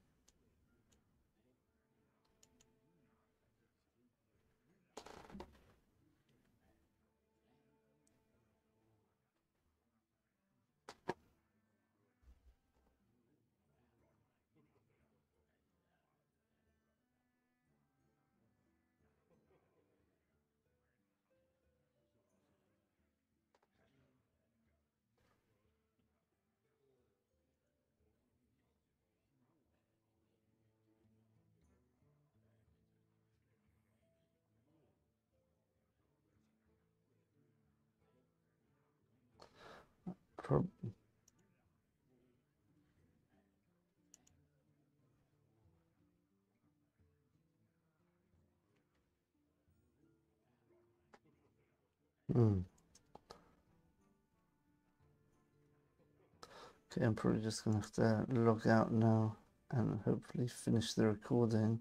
Okay, I'm probably just going to have to log out now and hopefully finish the recording.